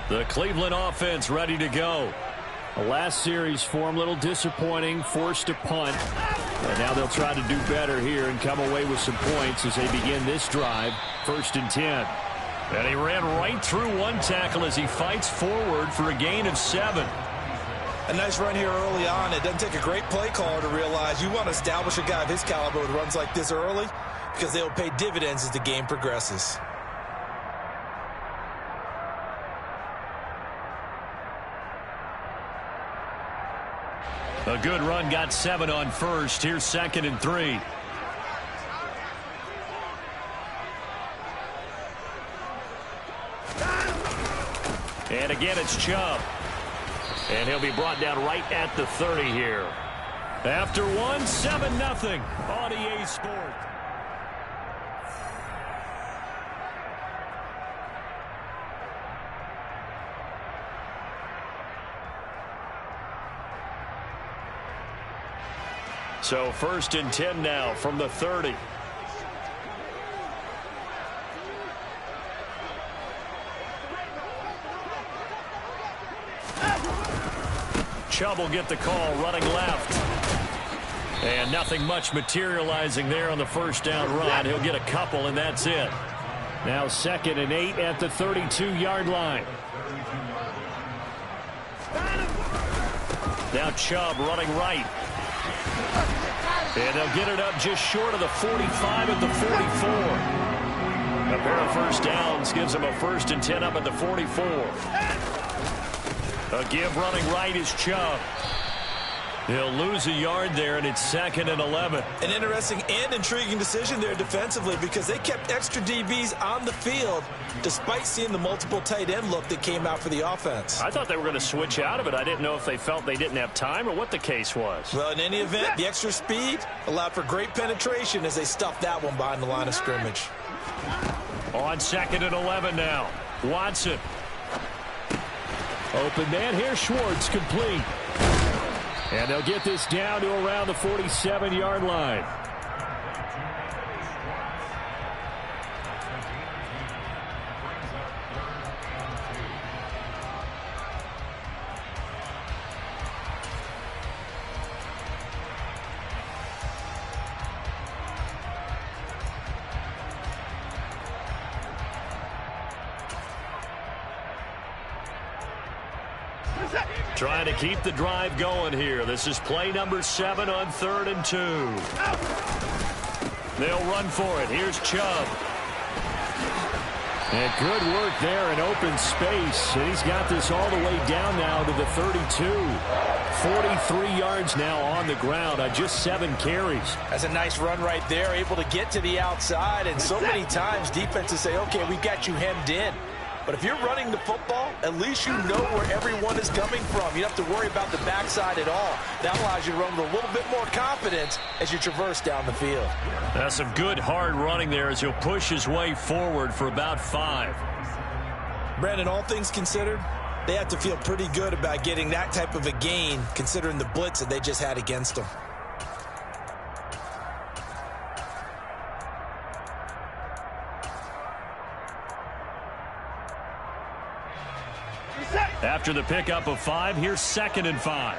The Cleveland offense ready to go. The last series for them, a little disappointing, forced to punt. And now they'll try to do better here and come away with some points as they begin this drive. 1st and 10. And he ran right through one tackle as he fights forward for a gain of 7. A nice run here early on. It doesn't take a great play caller to realize you want to establish a guy of his caliber with runs like this early because they will pay dividends as the game progresses. A good run, got 7 on first. Here's 2nd and 3. And again, it's Chubb. And he'll be brought down right at the 30 here. After one, 7-0 on EA Sports. So 1st and 10 now from the 30. Chubb will get the call, running left. And nothing much materializing there on the first down run. He'll get a couple, and that's it. Now 2nd and 8 at the 32-yard line. Now Chubb running right. And they'll get it up just short of the 45 at the 44. A pair of first downs gives them a 1st and 10 up at the 44. A give running right is Chubb. He'll lose a yard there, and it's 2nd and 11. An interesting and intriguing decision there defensively because they kept extra DBs on the field despite seeing the multiple tight end look that came out for the offense. I thought they were going to switch out of it. I didn't know if they felt they didn't have time or what the case was. Well, in any event, the extra speed allowed for great penetration as they stuffed that one behind the line of scrimmage. On 2nd and 11 now. Watson. Open man here, Schwartz, complete. And they'll get this down to around the 47-yard line. Trying to keep the drive going here. This is play number 7 on 3rd and 2. They'll run for it. Here's Chubb. And good work there in open space. And he's got this all the way down now to the 32. 43 yards now on the ground on just 7 carries. That's a nice run right there, able to get to the outside. And so many times defenses say, okay, we got you hemmed in. But if you're running the football, at least you know where everyone is coming from. You don't have to worry about the backside at all. That allows you to run with a little bit more confidence as you traverse down the field. That's some good hard running there as he'll push his way forward for about 5. Brandon, all things considered, they have to feel pretty good about getting that type of a gain considering the blitz that they just had against them. After the pickup of 5, here's 2nd and 5.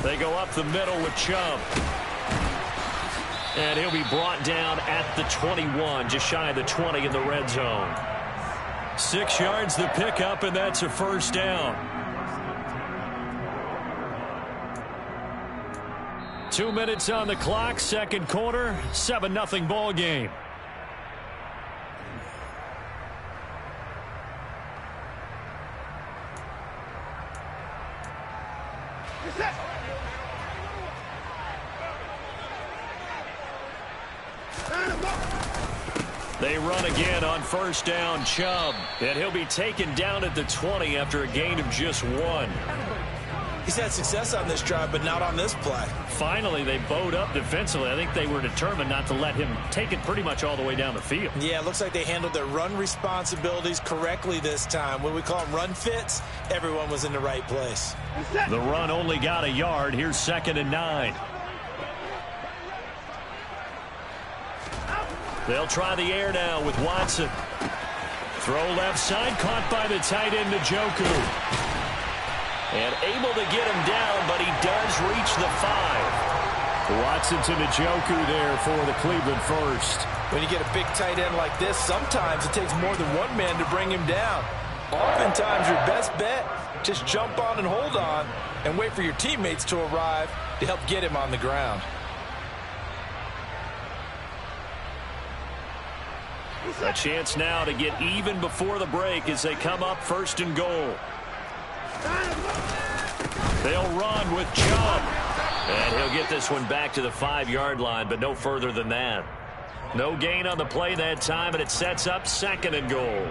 They go up the middle with Chubb. And he'll be brought down at the 21, just shy of the 20 in the red zone. 6 yards the pickup, and that's a first down. 2 minutes on the clock, second quarter, 7-0 ball game. They run again on first down, Chubb. And he'll be taken down at the 20 after a gain of just 1. He's had success on this drive, but not on this play. Finally, they bowed up defensively. I think they were determined not to let him take it pretty much all the way down the field. Yeah, it looks like they handled their run responsibilities correctly this time. When we call them run fits, everyone was in the right place. The run only got a yard. Here's 2nd and 9. They'll try the air now with Watson. Throw left side, caught by the tight end, Njoku. And able to get him down, but he does reach the 5. Watson to Njoku there for the Cleveland first. When you get a big tight end like this, sometimes it takes more than one man to bring him down. Oftentimes, your best bet, just jump on and hold on and wait for your teammates to arrive to help get him on the ground. A chance now to get even before the break as they come up 1st and goal. They'll run with Chubb. And he'll get this one back to the 5-yard line, but no further than that. No gain on the play that time, and it sets up 2nd and goal.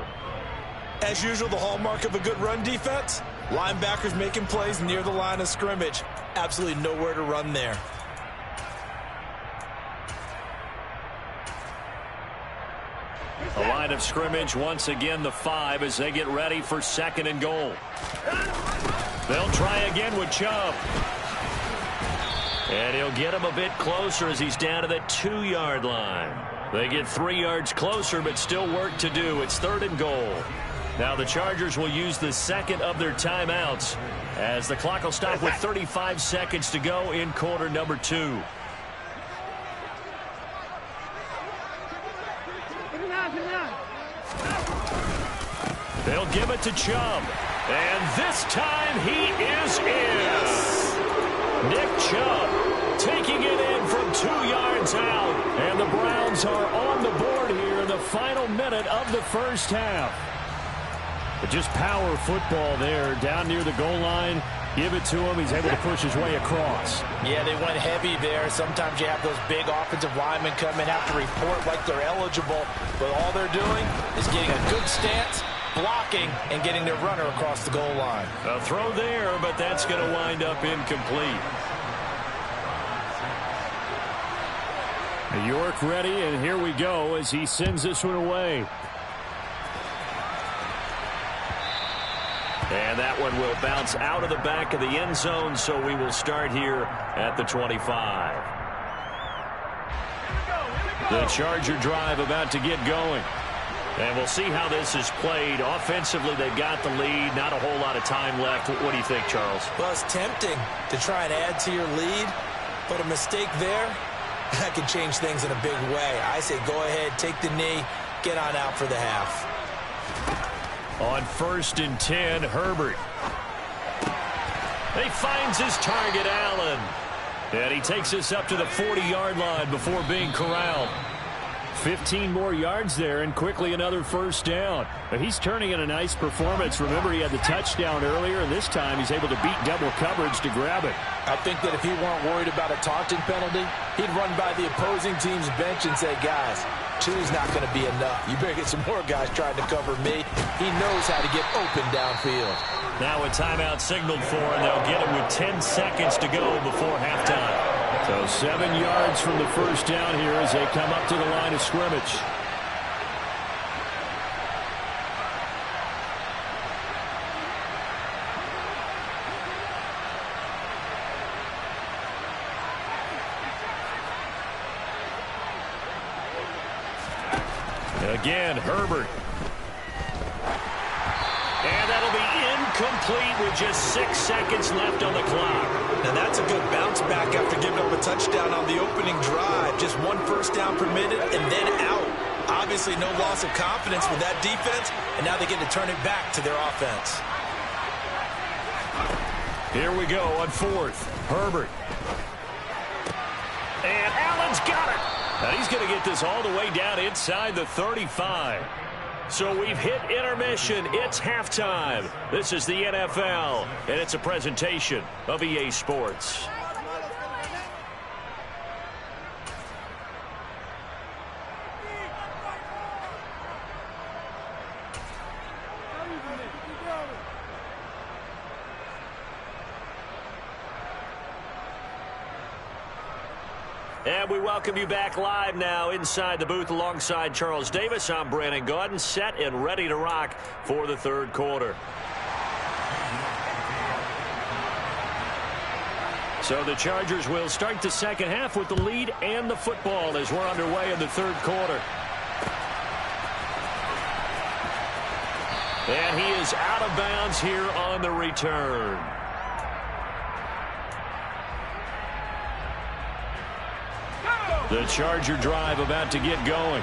As usual, the hallmark of a good run defense, linebackers making plays near the line of scrimmage. Absolutely nowhere to run there. A line of scrimmage, once again the 5 as they get ready for 2nd and goal. They'll try again with Chubb. And he'll get him a bit closer as he's down to the 2-yard line. They get 3 yards closer, but still work to do. It's 3rd and goal. Now the Chargers will use the 2nd of their timeouts as the clock will stop with 35 seconds to go in quarter number 2. They'll give it to Chubb. And this time he is in. Nick Chubb taking it in from 2 yards out. And the Browns are on the board here in the final minute of the first half. But just power football there down near the goal line. Give it to him. He's able to push his way across. Yeah, they went heavy there. Sometimes you have those big offensive linemen come in, have to report like they're eligible. But all they're doing is getting a good stance, blocking, and getting their runner across the goal line. A throw there, but that's going to wind up incomplete. York ready, and here we go as he sends this one away. And that one will bounce out of the back of the end zone, so we will start here at the 25. The Charger drive about to get going. And we'll see how this is played. Offensively, they've got the lead. Not a whole lot of time left. What do you think, Charles? Well, it's tempting to try and add to your lead, but a mistake there, that could change things in a big way. I say go ahead, take the knee, get on out for the half. On 1st and 10, Herbert. He finds his target, Allen. And he takes us up to the 40-yard line before being corralled. 15 more yards there, and quickly another first down. But he's turning in a nice performance. Remember, he had the touchdown earlier, and this time he's able to beat double coverage to grab it. I think that if he weren't worried about a taunting penalty, he'd run by the opposing team's bench and say, guys, 2's not going to be enough. You better get some more guys trying to cover me. He knows how to get open downfield. Now a timeout signaled for, and they'll get it with 10 seconds to go before halftime. So 7 yards from the first down here as they come up to the line of scrimmage. Again, Herbert. And that'll be incomplete with just 6 seconds left on the clock. Now that's a good bounce back after giving up a touchdown on the opening drive. Just 1 first down per minute and then out. Obviously no loss of confidence with that defense, and now they get to turn it back to their offense. Here we go on 4th. Herbert. And Allen's got it. And he's going to get this all the way down inside the 35. So we've hit intermission. It's halftime. This is the NFL, and it's a presentation of EA Sports. And we welcome you back live now inside the booth alongside Charles Davis. I'm Brandon Gaudin, set and ready to rock for the third quarter. So the Chargers will start the second half with the lead and the football as we're underway in the third quarter. And he is out of bounds here on the return. The Charger drive about to get going.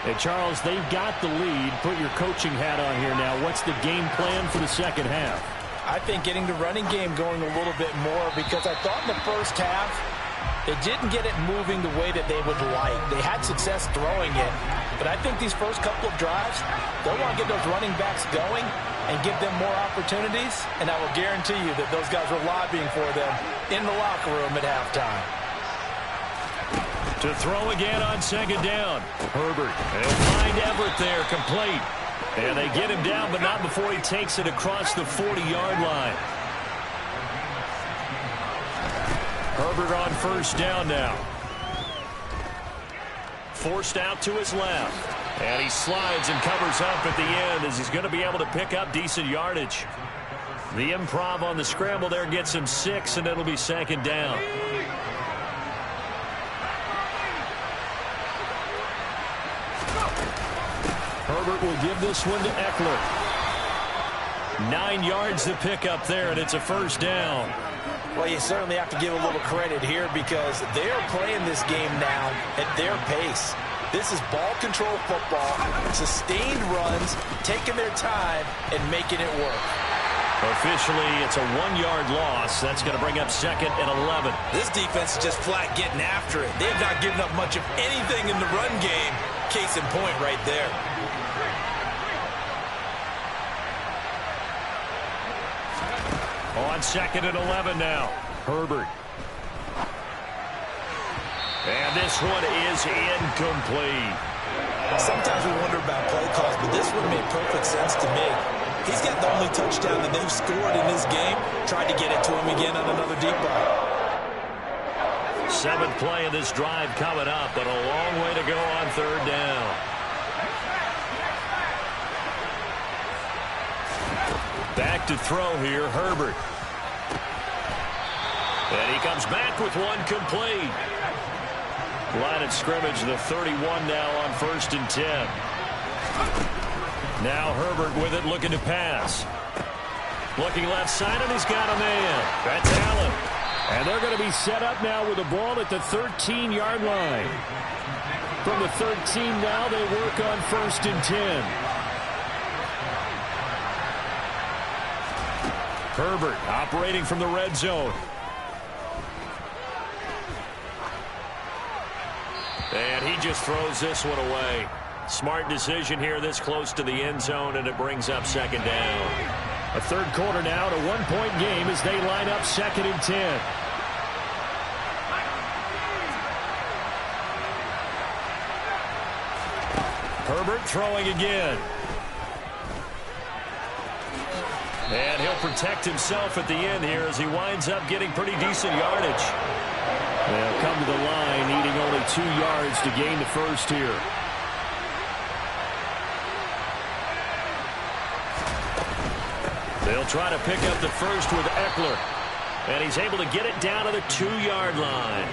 Hey, Charles, they've got the lead. Put your coaching hat on here now. What's the game plan for the second half? I think getting the running game going a little bit more, because I thought in the first half they didn't get it moving the way that they would like. They had success throwing it, but I think these first couple of drives, they'll want to get those running backs going and give them more opportunities, and I will guarantee you that those guys were lobbying for them in the locker room at halftime. To throw again on second down. Herbert. They'll find Everett there, complete. And they get him down, but not before he takes it across the 40-yard line. Herbert on first down now. Forced out to his left. And he slides and covers up at the end as he's going to be able to pick up decent yardage. The improv on the scramble there gets him 6, and it'll be second down. Herbert will give this one to Eckler. 9 yards to pick up there, and it's a first down. Well, you certainly have to give a little credit here because they're playing this game now at their pace. This is ball control football, sustained runs, taking their time, and making it work. Officially, it's a 1-yard loss. That's going to bring up second and 11. This defense is just flat getting after it. They have not given up much of anything in the run game. Case in point right there. On second and 11 now. Herbert. And this one is incomplete. Sometimes we wonder about play calls, but this one made perfect sense to me. He's got the only touchdown that they've scored in this game. Tried to get it to him again on another deep ball. 7th play of this drive coming up, but a long way to go on third down. Back to throw here, Herbert. And he comes back with one complete. Line of scrimmage, the 31 now on 1st and 10. Now Herbert with it, looking to pass. Looking left side, and he's got a man. That's Allen. And they're going to be set up now with the ball at the 13-yard line. From the 13 now, they work on 1st and 10. Herbert operating from the red zone. And he just throws this one away. Smart decision here this close to the end zone, and it brings up second down. A third quarter now, to 1-point game as they line up 2nd and 10. Herbert throwing again. And he'll protect himself at the end here as he winds up getting pretty decent yardage. They'll come to the line, needing only 2 yards to gain the first here. They'll try to pick up the first with Eckler. And he's able to get it down to the 2-yard line.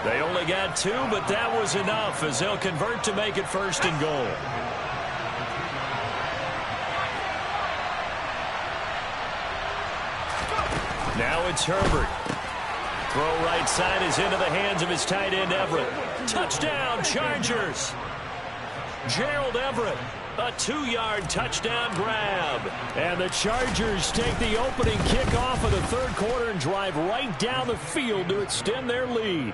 They only got 2, but that was enough as they'll convert to make it 1st and goal. Now it's Herbert. Throw right side is into the hands of his tight end, Everett. Touchdown, Chargers. Gerald Everett, a 2-yard touchdown grab. And the Chargers take the opening kickoff of the third quarter and drive right down the field to extend their lead.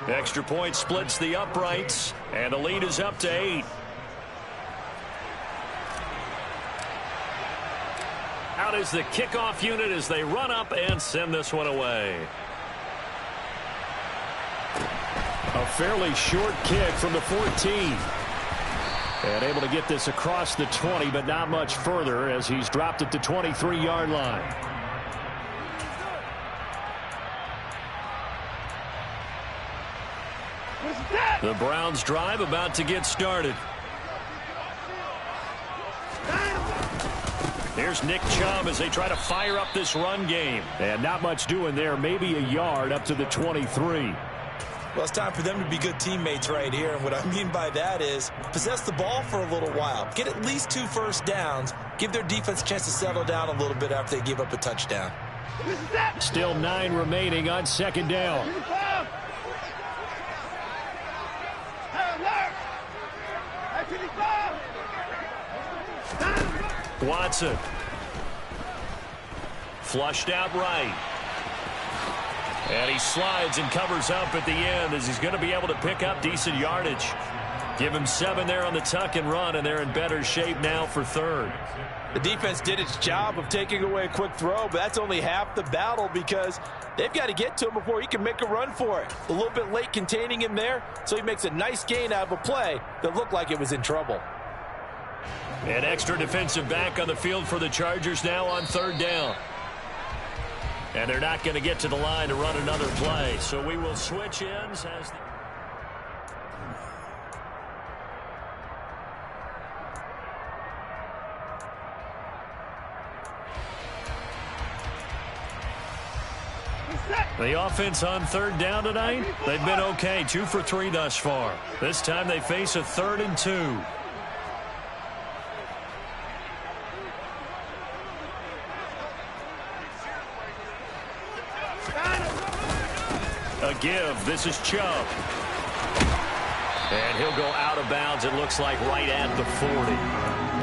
Extra point splits the uprights, and the lead is up to 8. Out is the kickoff unit as they run up and send this one away. A fairly short kick from the 14. And able to get this across the 20, but not much further as he's dropped at the 23-yard line. The Browns drive about to get started. Here's Nick Chubb as they try to fire up this run game. And not much doing there. Maybe a yard up to the 23. Well, it's time for them to be good teammates right here. And what I mean by that is possess the ball for a little while. Get at least 2 first downs. give their defense a chance to settle down a little bit after they give up a touchdown. Still 9 remaining on second down. Watson. Flushed out right. And he slides and covers up at the end as he's going to be able to pick up decent yardage. Give him 7 there on the tuck and run, and they're in better shape now for third. The defense did its job of taking away a quick throw, but that's only half the battle because they've got to get to him before he can make a run for it. A little bit late containing him there, so he makes a nice gain out of a play that looked like it was in trouble. An extra defensive back on the field for the Chargers now on third down. And they're not going to get to the line to run another play, so we will switch ends as the offense on third down tonight, they've been okay, 2 for 3 thus far. This time they face a 3rd and 2. A give. This is Chubb. And he'll go out of bounds, it looks like, right at the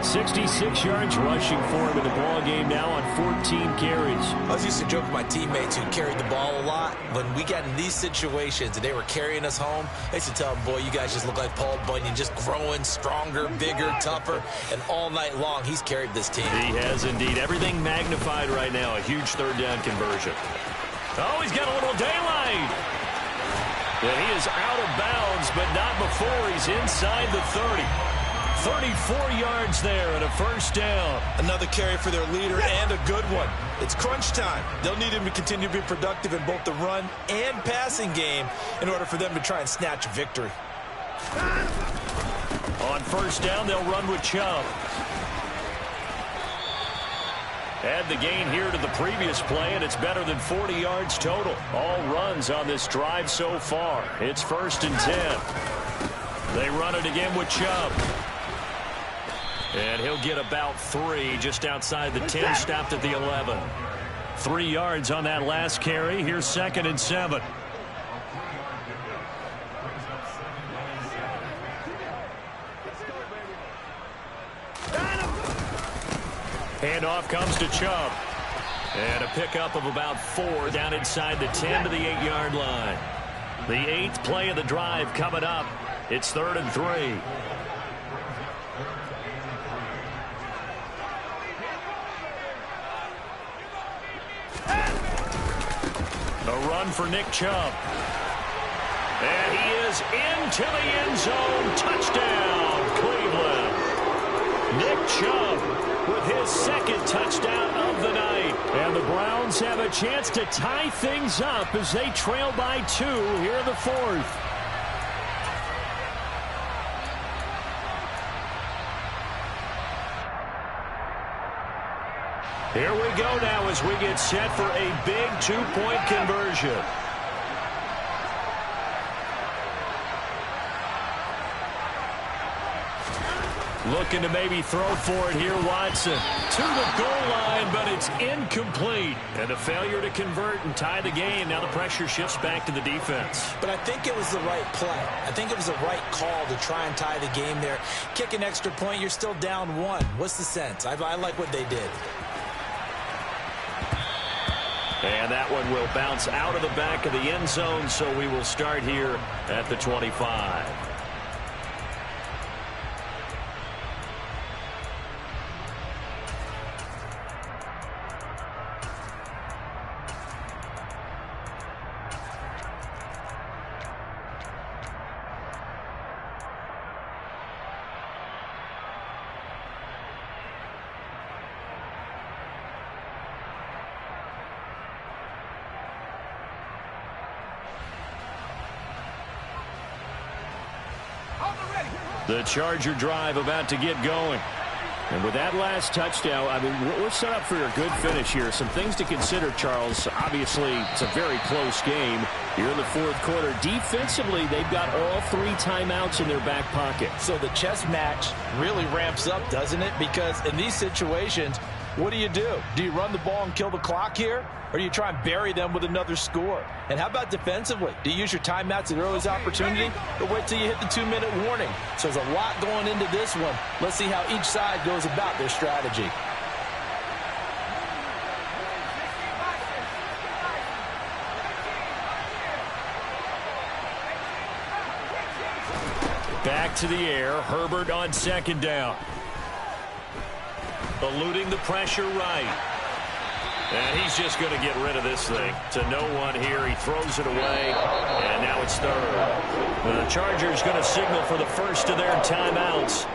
40. 66 yards rushing for him in the ball game now on 14 carries. I was used to joke with my teammates who carried the ball a lot. When we got in these situations and they were carrying us home, I used to tell them, boy, you guys just look like Paul Bunyan, just growing stronger, bigger, tougher, and all night long he's carried this team. He has indeed. Everything magnified right now. A huge third down conversion. Oh, he's got a little daylight. And he is out of bounds, but not before he's inside the 30. 34 yards there and a first down. Another carry for their leader and a good one. It's crunch time. They'll need him to continue to be productive in both the run and passing game in order for them to try and snatch a victory. On first down, they'll run with Chubb. Add the gain here to the previous play, and it's better than 40 yards total. All runs on this drive so far. It's 1st and 10. They run it again with Chubb. And he'll get about 3 just outside the 10, stopped at the 11. 3 yards on that last carry. Here's 2nd and 7. Handoff comes to Chubb. And a pickup of about 4 down inside the 10 to the 8-yard line. The 8th play of the drive coming up. It's 3rd and 3. A run for Nick Chubb. And he is into the end zone. Touchdown, Cleveland. Nick Chubb with his 2nd touchdown of the night. And the Browns have a chance to tie things up as they trail by 2 here in the 4th. Here we go now as we get set for a big 2-point conversion. Looking to maybe throw for it here, Watson. To the goal line, but it's incomplete. And a failure to convert and tie the game. Now the pressure shifts back to the defense. But I think it was the right play. I think it was the right call to try and tie the game there. Kick an extra point, you're still down 1. What's the sense? I like what they did. And that one will bounce out of the back of the end zone, so we will start here at the 25. The Charger drive about to get going. And with that last touchdown, I mean, we're set up for a good finish here. Some things to consider, Charles. Obviously, it's a very close game. Here in the fourth quarter, defensively, they've got all 3 timeouts in their back pocket. So the chess match really ramps up, doesn't it? Because in these situations, what do? Do you run the ball and kill the clock here? Or do you try and bury them with another score? And how about defensively? Do you use your timeouts at earliest opportunity? Or wait till you hit the 2-minute warning? So there's a lot going into this one. Let's see how each side goes about their strategy. Back to the air. Herbert on second down. Eluding the pressure right. And he's just going to get rid of this thing. To no one here. He throws it away. And now it's third. The Chargers going to signal for the first of their timeouts.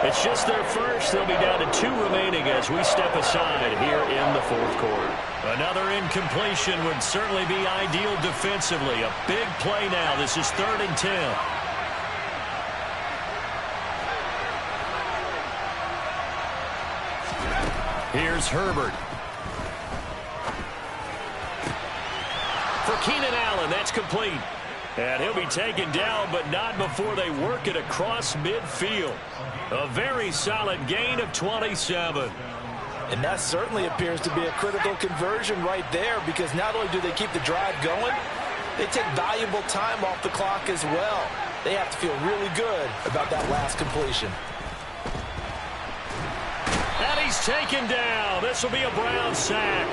It's just their first. They'll be down to 2 remaining as we step aside here in the fourth quarter. Another incompletion would certainly be ideal defensively. A big play now. This is 3rd and 10. Here's Herbert. For Keenan Allen, that's complete. And he'll be taken down, but not before they work it across midfield. A very solid gain of 27. And that certainly appears to be a critical conversion right there, because not only do they keep the drive going, they take valuable time off the clock as well. They have to feel really good about that last completion. And he's taken down. This will be a Brown sack.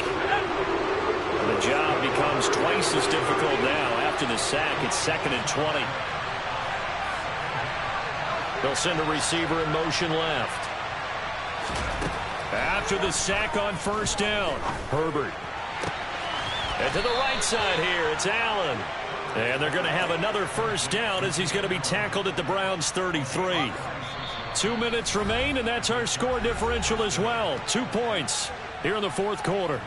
The job becomes twice as difficult now. After the sack, it's 2nd and 20. They'll send a receiver in motion left. After the sack on first down, Herbert. And to the right side here, it's Allen. And they're going to have another first down as he's going to be tackled at the Browns' 33. 2 minutes remain, and that's our score differential as well. 2 points here in the fourth quarter.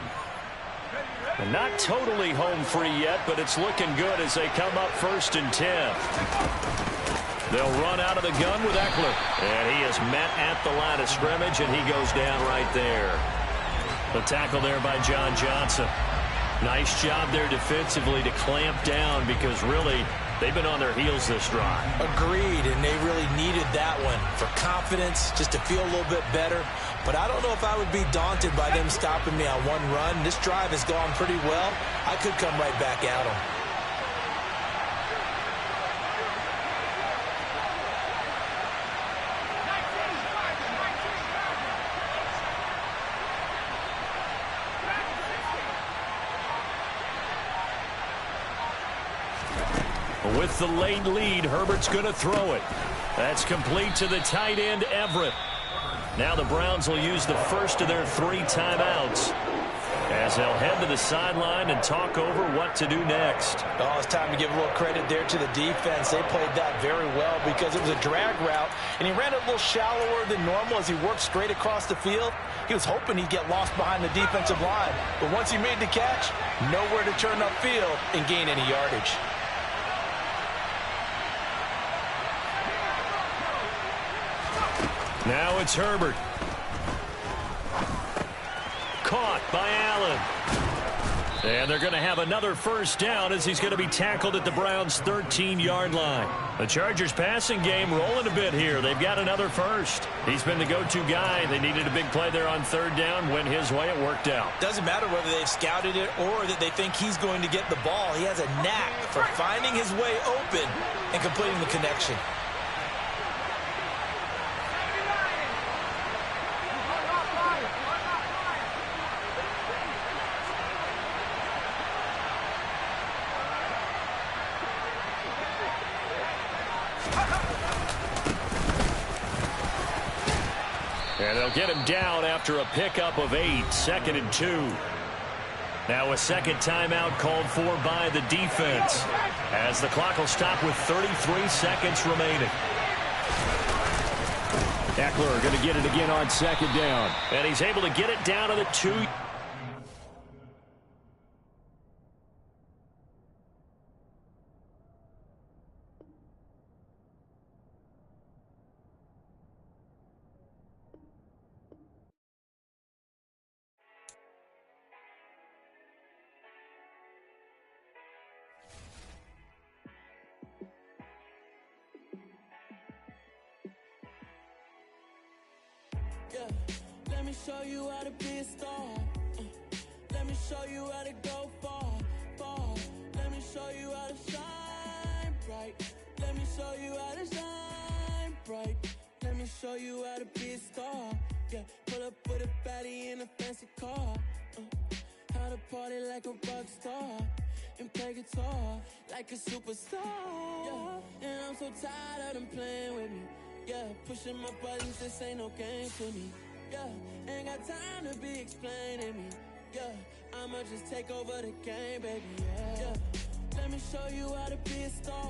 And not totally home free yet, but it's looking good as they come up 1st and 10. They'll run out of the gun with Eckler. And he is met at the line of scrimmage, and he goes down right there. The tackle there by John Johnson. Nice job there defensively to clamp down, because really they've been on their heels this drive. Agreed, and they really needed that one for confidence, just to feel a little bit better. But I don't know if I would be daunted by them stopping me on one run. This drive has gone pretty well. I could come right back at them. With the late lead, Herbert's going to throw it. That's complete to the tight end, Everett. Now the Browns will use the first of their 3 timeouts as they'll head to the sideline and talk over what to do next. Oh, it's time to give a little credit there to the defense. They played that very well because it was a drag route, and he ran it a little shallower than normal as he worked straight across the field. He was hoping he'd get lost behind the defensive line, but once he made the catch, nowhere to turn upfield and gain any yardage. Now it's Herbert. Caught by Allen. And they're going to have another first down as he's going to be tackled at the Browns' 13-yard line. The Chargers passing game rolling a bit here. They've got another first. He's been the go-to guy. They needed a big play there on 3rd down. Went his way. It worked out. Doesn't matter whether they've scouted it or that they think he's going to get the ball. He has a knack for finding his way open and completing the connection. And they'll get him down after a pickup of 8, 2nd and 2. Now a second timeout called for by the defense as the clock will stop with 33 seconds remaining. Eckler going to get it again on 2nd down. And he's able to get it down to the 2. me show you how to be a star. Let me show you how to go far, far. Let me show you how to shine bright. Let me show you how to shine bright. Let me show you how to be a star. Yeah, pull up with a baddie in a fancy car. How to party like a rock star and play guitar like a superstar. Yeah, and I'm so tired of them playing with me. Yeah, pushing my buttons, this ain't no game to me. Yeah, ain't got time to be explaining me. Yeah, I'ma just take over the game, baby. Yeah, let me show you how to be a star.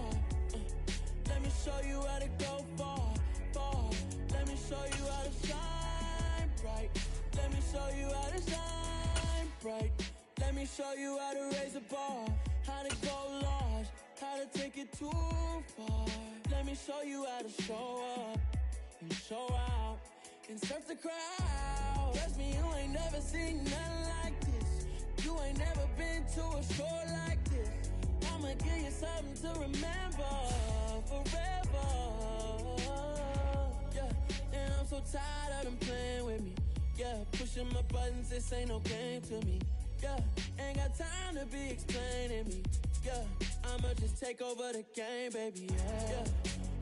Let me show you how to go far, far. Let me show you how to shine bright. Let me show you how to shine bright. Let me show you how to raise a bar, how to go large, how to take it too far. Let me show you how to show up and show out and surf the crowd. Trust me, you ain't never seen nothing like this. You ain't never been to a show like this. I'ma give you something to remember forever. Yeah, and I'm so tired of them playing with me. Yeah, pushing my buttons, this ain't no game to me. Yeah, ain't got time to be explaining me. Yeah, I'ma just take over the game, baby. Yeah,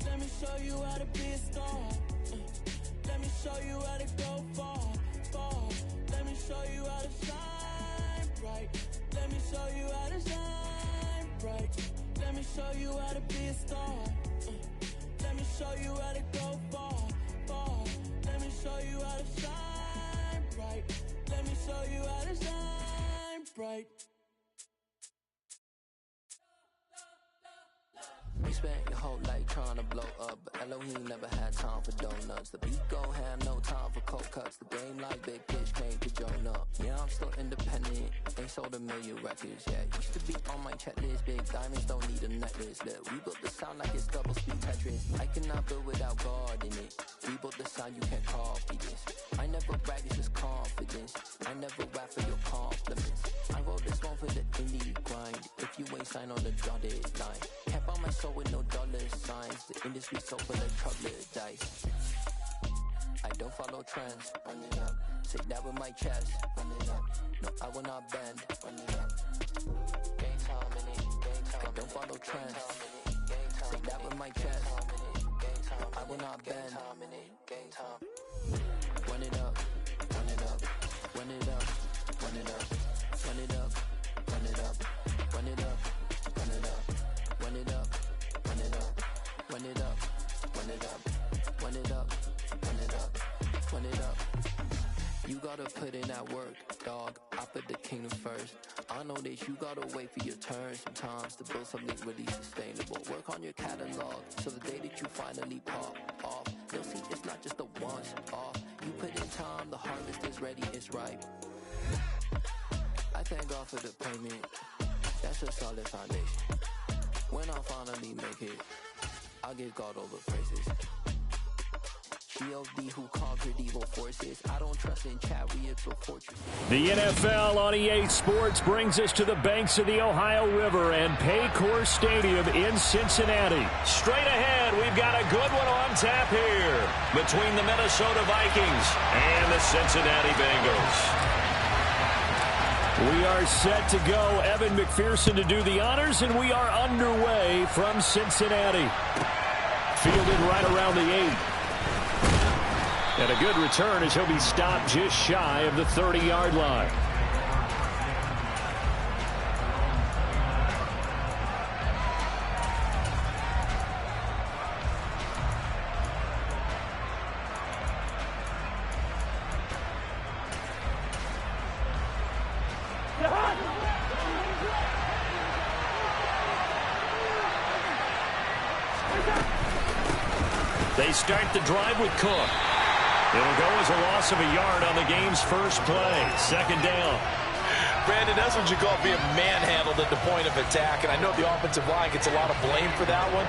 let me show you how to be a star. Let me show you how to go far, far. Let me show you how to shine bright. Let me show you how to shine bright. Let me show you how to be a star. Let me show you how to go far, far. Let me show you how to shine bright. Let me show you how to shine bright. You spent your whole life trying to blow up, but Elohim never had time for donuts. The beat go had no time for cold cuts. The game like Big Pitch came to join up. Yeah, I'm still independent, ain't sold 1 million records yet. Used to be on my checklist, big diamonds don't need a necklace. Look, we built the sound like it's double speed Tetris. I cannot build without God in it. We built the sound, you can't copy this. I never brag, it's just confidence. I never rap for your compliments. I wrote this one for the indie grind. If you ain't signed on the dotted line, can't buy my soul with no dollar signs. The industry so full of troubled dice. I don't follow trends. Run it up. Say that with my chest. Run it up. No, I will not bend. Run it up. Game time in it. Game time. I don't follow trends. Say that with my chest. No, I will not bend. Game time. Run it up. Run it up. Run it up. Run it up. Run it up. Run it up. Run it up. Run it up. Run it up. Run it up. Run it up. Run it up. Run it up. Run it up. Run it up. You gotta put in that work, dog. I put the kingdom first. I know that you gotta wait for your turn sometimes to build something really sustainable. Work on your catalog, so the day that you finally pop off, you'll see it's not just a once off. You put in time, the harvest is ready, it's ripe. I thank God for the payment. That's a solid foundation. When I finally make it, I'll give God all the praises. G.O.D. who conquered evil forces. I don't trust in chariots or fortresses. The NFL on EA Sports brings us to the banks of the Ohio River and Paycor Stadium in Cincinnati. Straight ahead, we've got a good one on tap here between the Minnesota Vikings and the Cincinnati Bengals. We are set to go. Evan McPherson to do the honors, and we are underway from Cincinnati. Fielded right around the 8. And a good return as he'll be stopped just shy of the 30-yard line. They start the drive with Cook. It'll go as a loss of a yard on the game's first play. Second down. Brandon, that's what you call being manhandled at the point of attack. And I know the offensive line gets a lot of blame for that one.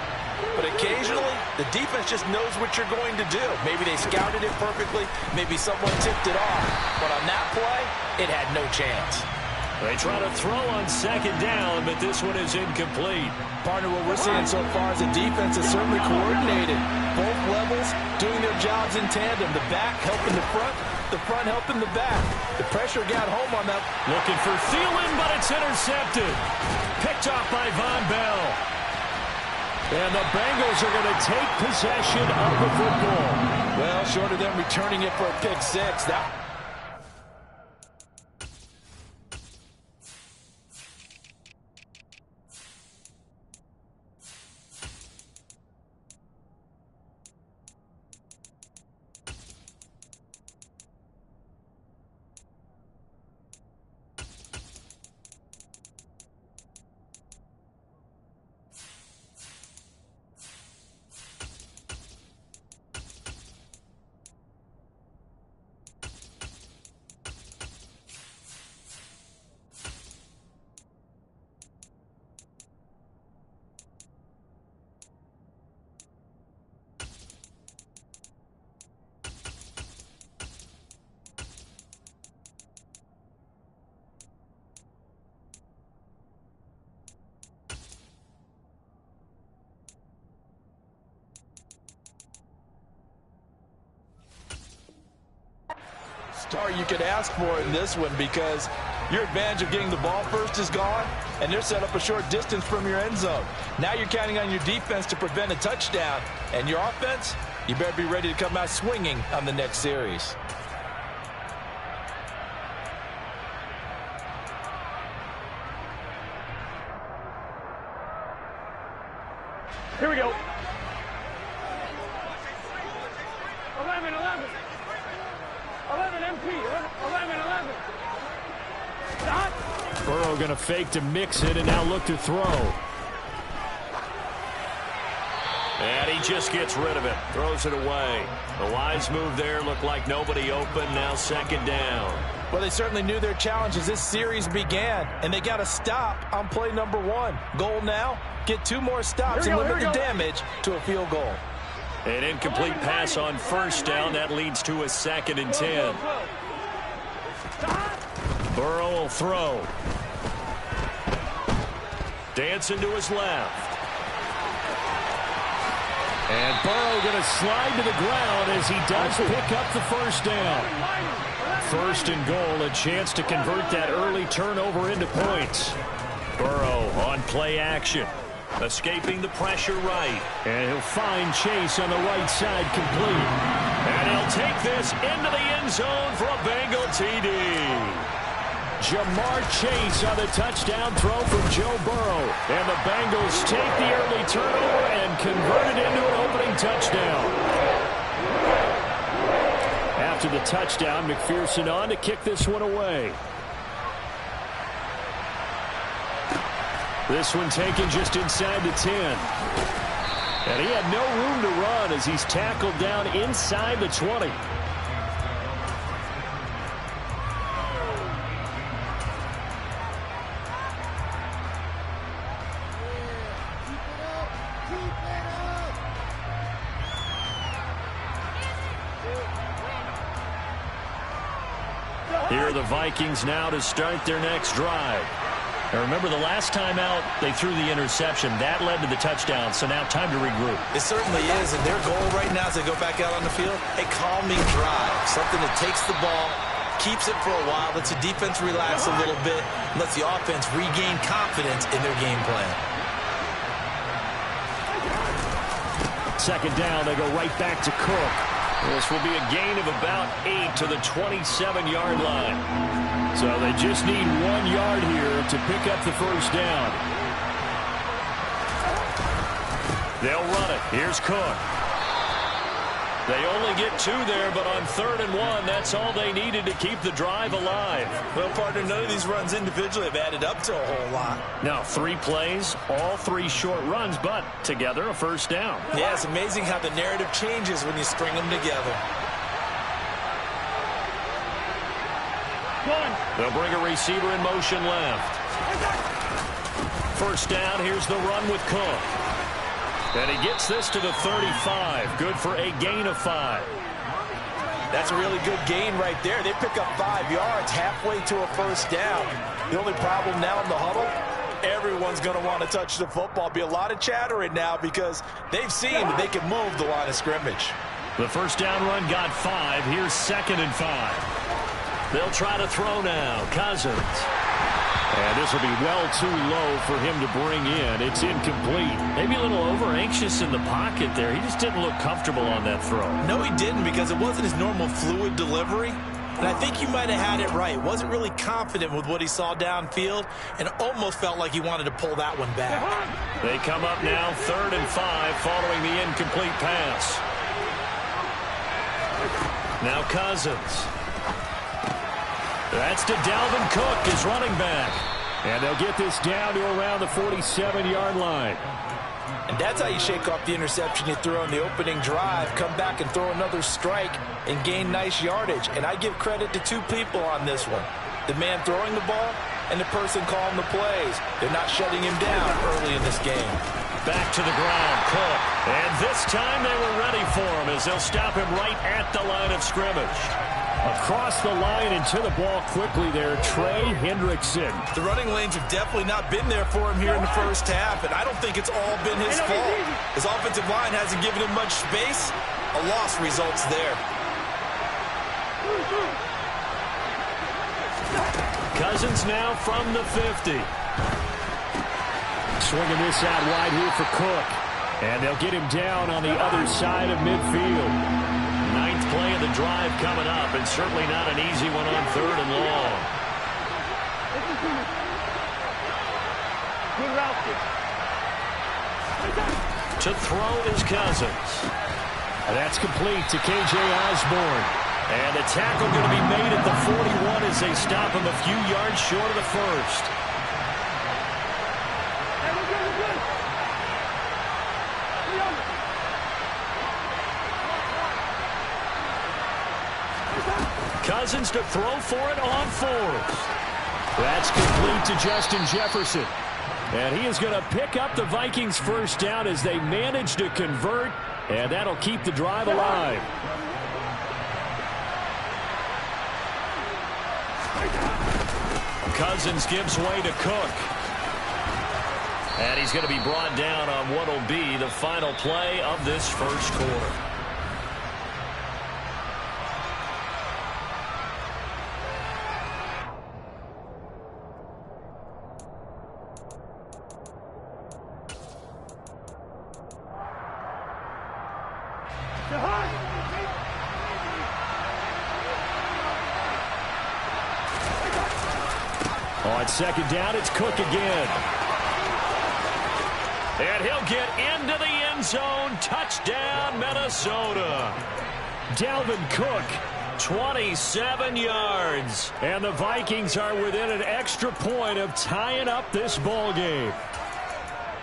But occasionally, the defense just knows what you're going to do. Maybe they scouted it perfectly. Maybe someone tipped it off. But on that play, it had no chance. They try to throw on second down, but this one is incomplete. Partner, what we're seeing so far is the defense is certainly coordinated. Both levels doing their jobs in tandem. The back helping the front, the front, helping the back. The pressure got home on that. Looking for Thielen, but it's intercepted. Picked off by Von Bell. And the Bengals are going to take possession of the football. Well, short of them returning it for a pick six. Start you could ask for in this one, because your advantage of getting the ball first is gone, and they're set up a short distance from your end zone. Now you're counting on your defense to prevent a touchdown, and your offense, you better be ready to come out swinging on the next series. Here we go. 11, 11. 11 MP. 11, 11. Stop. Burrow going to fake to mix it and now look to throw. And he just gets rid of it. Throws it away. The wise move there. Looked like nobody open. Now second down. Well, they certainly knew their challenge as this series began, and they got to stop on play number 1. Goal now, get 2 more stops and limit the damage to a field goal. An incomplete pass on first down. That leads to a 2nd and 10. Burrow will throw. Dancing to his left. And Burrow going to slide to the ground as he does pick up the first down. 1st and goal, a chance to convert that early turnover into points. Burrow on play action. Escaping the pressure right. And he'll find Chase on the right side complete. And he'll take this into the end zone for a Bengal TD. Jamar Chase on the touchdown throw from Joe Burrow. And the Bengals take the early turnover and convert it into an opening touchdown. After the touchdown, McPherson on to kick this one away. This one taken just inside the 10. And he had no room to run as he's tackled down inside the 20. Here are the Vikings now to start their next drive. Now remember, the last time out, they threw the interception. That led to the touchdown, so now time to regroup. It certainly is, and their goal right now as they go back out on the field, a calming drive, something that takes the ball, keeps it for a while, lets the defense relax a little bit, and lets the offense regain confidence in their game plan. 2nd down, they go right back to Cook. This will be a gain of about 8 to the 27-yard line. So they just need 1 yard here to pick up the first down. They'll run it. Here's Cook. They only get 2 there, but on 3rd and 1, that's all they needed to keep the drive alive. Well, partner, none of these runs individually have added up to a whole lot. Now, 3 plays, all 3 short runs, but together a first down. Yeah, it's amazing how the narrative changes when you string them together. They'll bring a receiver in motion left. First down, here's the run with Cook. And he gets this to the 35. Good for a gain of 5. That's a really good gain right there. They pick up 5 yards halfway to a first down. The only problem now in the huddle, everyone's going to want to touch the football. Be a lot of chattering now because they've seen that they can move the line of scrimmage. The first down run got 5. Here's 2nd and 5. They'll try to throw now. Cousins. And this will be well too low for him to bring in. It's incomplete. Maybe a little over-anxious in the pocket there. He just didn't look comfortable on that throw. No, he didn't, because it wasn't his normal fluid delivery. And I think you might have had it right. Wasn't really confident with what he saw downfield and almost felt like he wanted to pull that one back. They come up now 3rd and 5 following the incomplete pass. Now Cousins. That's to Dalvin Cook, his running back. And they'll get this down to around the 47-yard line. And that's how you shake off the interception you threw on the opening drive, come back and throw another strike and gain nice yardage. And I give credit to 2 people on this one. The man throwing the ball and the person calling the plays. They're not shutting him down early in this game. Back to the ground, Cook. And this time they were ready for him as they'll stop him right at the line of scrimmage. Across the line and to the ball quickly there, Trey Hendrickson. The running lanes have definitely not been there for him here in the first half, and I don't think it's all been his fault. His offensive line hasn't given him much space. A loss results there. Cousins now from the 50. Swinging this out wide here for Cook. And they'll get him down on the other side of midfield. 9th play of the drive coming up, and certainly not an easy one on 3rd and long. Good route. To throw is Cousins. And that's complete to K.J. Osborne. And the tackle going to be made at the 41 as they stop him a few yards short of the first. Cousins to throw for it on 4th. That's complete to Justin Jefferson. And he is going to pick up the Vikings' first down as they manage to convert, and that'll keep the drive alive. Cousins gives way to Cook. And he's going to be brought down on what will be the final play of this first quarter. On 2nd down, it's Cook again. And he'll get into the end zone. Touchdown, Minnesota. Dalvin Cook, 27 yards. And the Vikings are within an extra point of tying up this ball game.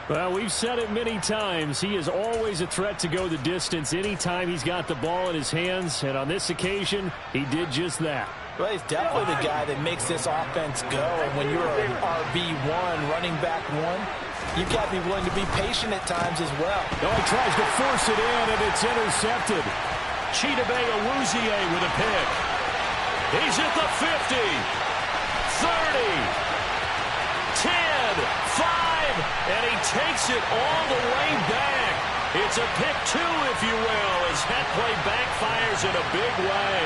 Well, we've said it many times. He is always a threat to go the distance anytime he's got the ball in his hands. And on this occasion, he did just that. Well, he's definitely the guy that makes this offense go. And when you're an RB1, running back 1, you've got to be willing to be patient at times as well. Oh, he tries to force it in, and it's intercepted. Chidobe Awuzie with a pick. He's at the 50, 30, 10, 5, and he takes it all the way back. It's a pick 2, if you will, as that play backfires in a big way.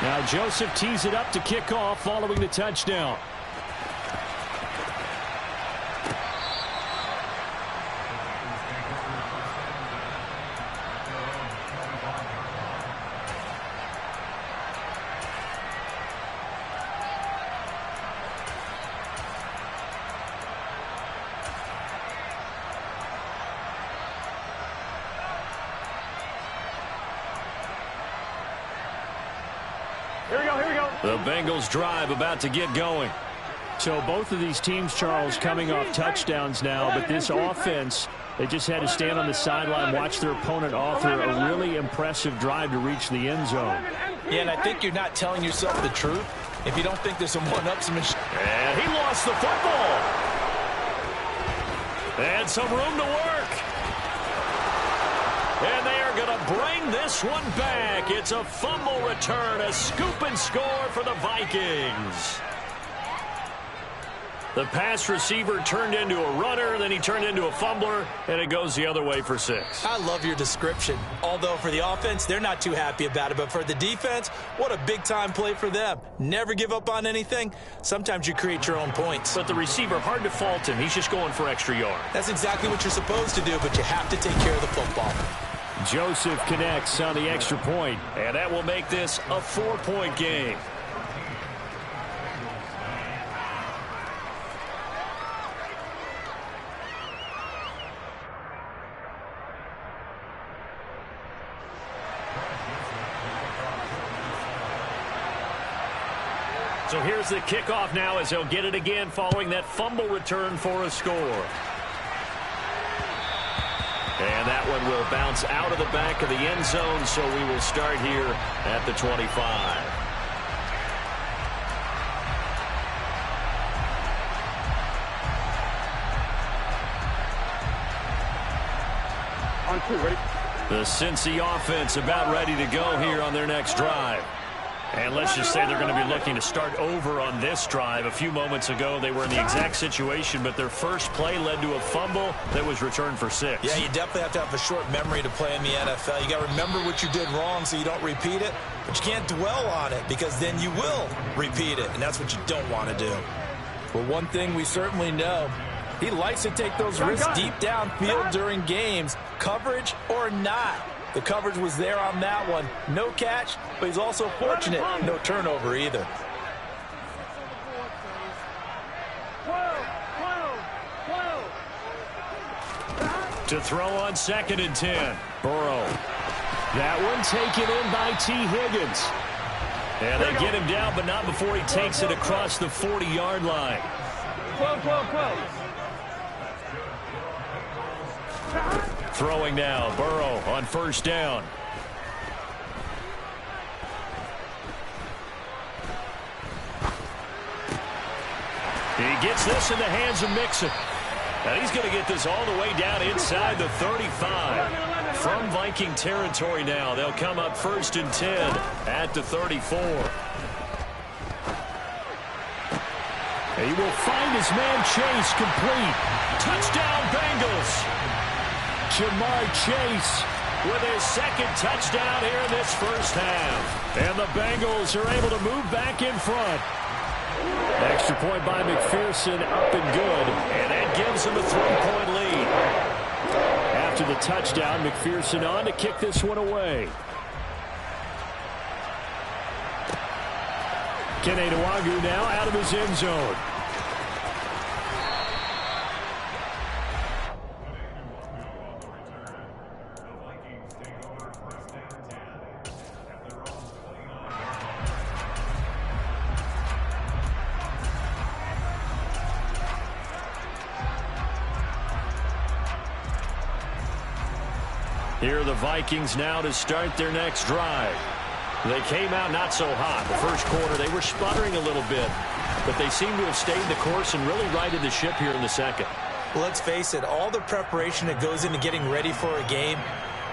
Now Joseph tees it up to kick off following the touchdown. The Bengals drive about to get going. So both of these teams, Charles, coming off touchdowns now, but this offense, they just had to stand on the sideline, watch their opponent author a really impressive drive to reach the end zone. Yeah, and I think you're not telling yourself the truth if you don't think there's some one-upsmanship. And he lost the football. And some room to work. And they are going to bring this one back. It's a fumble return, a scoop and score for the Vikings. The pass receiver turned into a runner, then he turned into a fumbler, and it goes the other way for 6. I love your description. Although for the offense, they're not too happy about it. But for the defense, what a big-time play for them. Never give up on anything. Sometimes you create your own points. But the receiver, hard to fault him. He's just going for extra yards. That's exactly what you're supposed to do, but you have to take care of the football. Joseph connects on the extra point, and that will make this a 4-point game. So here's the kickoff now as they'll get it again following that fumble return for a score. And that one will bounce out of the back of the end zone, so we will start here at the 25. On 2, ready? The Cincy offense about ready to go here on their next drive. And let's just say they're going to be looking to start over on this drive. A few moments ago, they were in the exact situation, but their first play led to a fumble that was returned for 6. Yeah, you definitely have to have a short memory to play in the NFL. You got to remember what you did wrong so you don't repeat it, but you can't dwell on it because then you will repeat it, and that's what you don't want to do. Well, one thing we certainly know, he likes to take those risks deep downfield during games, coverage or not. The coverage was there on that one. No catch, but he's also fortunate. No turnover either. 12. To throw on 2nd and 10. Burrow. That one taken in by T. Higgins. And they get him down, but not before he takes it across the 40-yard line. 12. Throwing now, Burrow on 1st down. He gets this in the hands of Mixon. And he's going to get this all the way down inside the 35. From Viking territory now, they'll come up 1st and 10 at the 34. And he will find his man Chase complete. Touchdown Bengals. Jamar Chase with his 2nd touchdown here in this first half. And the Bengals are able to move back in front. Extra point by McPherson, up and good. And that gives them a 3-point lead. After the touchdown, McPherson on to kick this one away. Kene Nwangwu now out of his end zone. Here are the Vikings now to start their next drive. They came out not so hot. The first quarter, they were sputtering a little bit, but they seem to have stayed the course and really righted the ship here in the second. Well, let's face it, all the preparation that goes into getting ready for a game,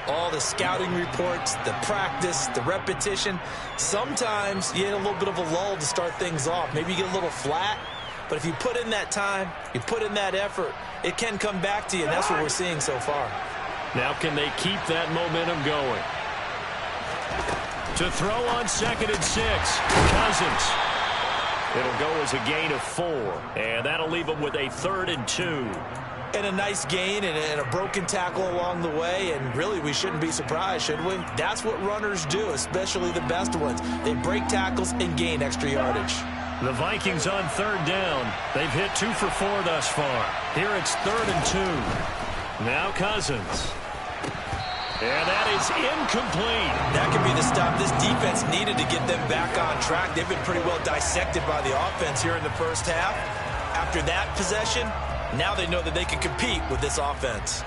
all the scouting reports, the practice, the repetition, sometimes you get a little bit of a lull to start things off. Maybe you get a little flat, but if you put in that time, you put in that effort, it can come back to you, and that's what we're seeing so far. Now can they keep that momentum going? To throw on 2nd and 6. Cousins. It'll go as a gain of 4. And that'll leave them with a 3rd and 2. And a nice gain and a broken tackle along the way. And really, we shouldn't be surprised, should we? That's what runners do, especially the best ones. They break tackles and gain extra yardage. The Vikings on 3rd down. They've hit 2 for 4 thus far. Here it's 3rd and 2. Now Cousins. And that is incomplete. That could be the stop this defense needed to get them back on track. They've been pretty well dissected by the offense here in the first half. After that possession, now they know that they can compete with this offense.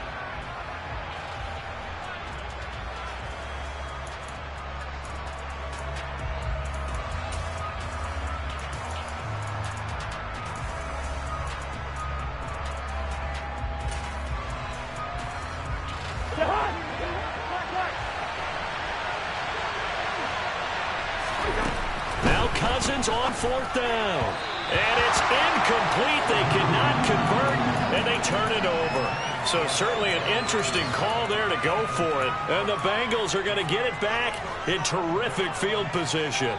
Now Cousins on 4th down. And it's incomplete. They cannot convert, and they turn it over. So certainly an interesting call there to go for it. And the Bengals are going to get it back in terrific field position.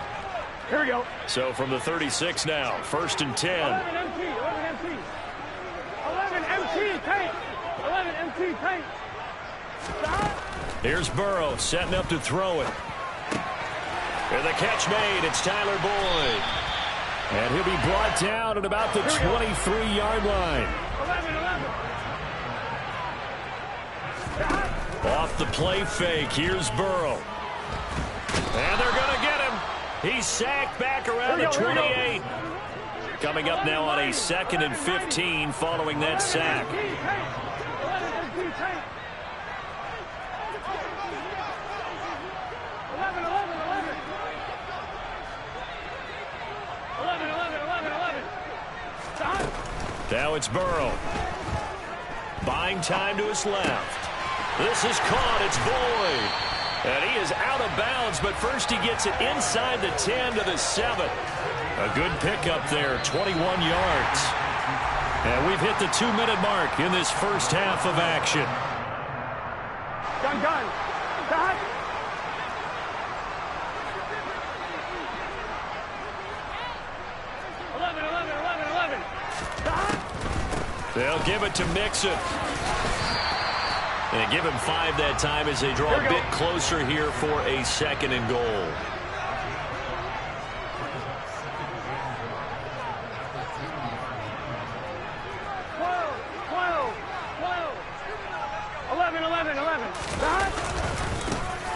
Here we go. So from the 36 now, 1st and 10. 11 MT, 11 MT. 11 MT, tank. 11 MT, tank. Stop. Here's Burrow setting up to throw it. And the catch made. It's Tyler Boyd. And he'll be brought down at about the 23-yard line. 11. Off the play fake. Here's Burrow. And they're going to get him. He's sacked back around the 28. Coming up now on a 2nd and 15 following that sack. 11. Now it's Burrow. Buying time to his left. This is caught. It's Boyd. And he is out of bounds, but first he gets it inside the 10 to the 7. A good pickup there, 21 yards. And we've hit the 2-minute mark in this first half of action. Gun. Stop. 11. Stop. They'll give it to Mixon. And give him 5 that time as they draw a bit closer here for a 2nd and goal.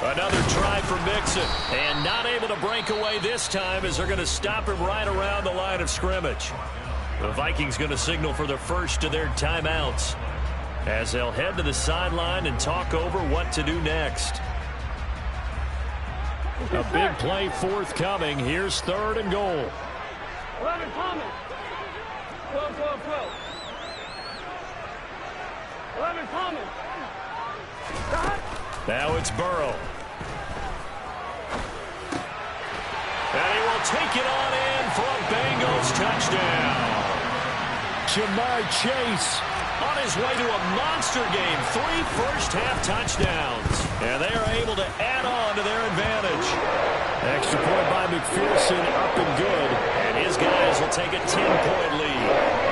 Another try for Mixon. And not able to break away this time as they're going to stop him right around the line of scrimmage. The Vikings going to signal for the first of their timeouts as they'll head to the sideline and talk over what to do next. A big play forthcoming. Here's 3rd and goal. 11 Thomas. 12. 11 Thomas. Stop. Now it's Burrow. And he will take it on in for a Bengals touchdown. Ja'Marr Chase on his way to a monster game. 3 first-half touchdowns. And they are able to add on to their advantage. Extra point by McPherson, up and good. And his guys will take a 10-point lead.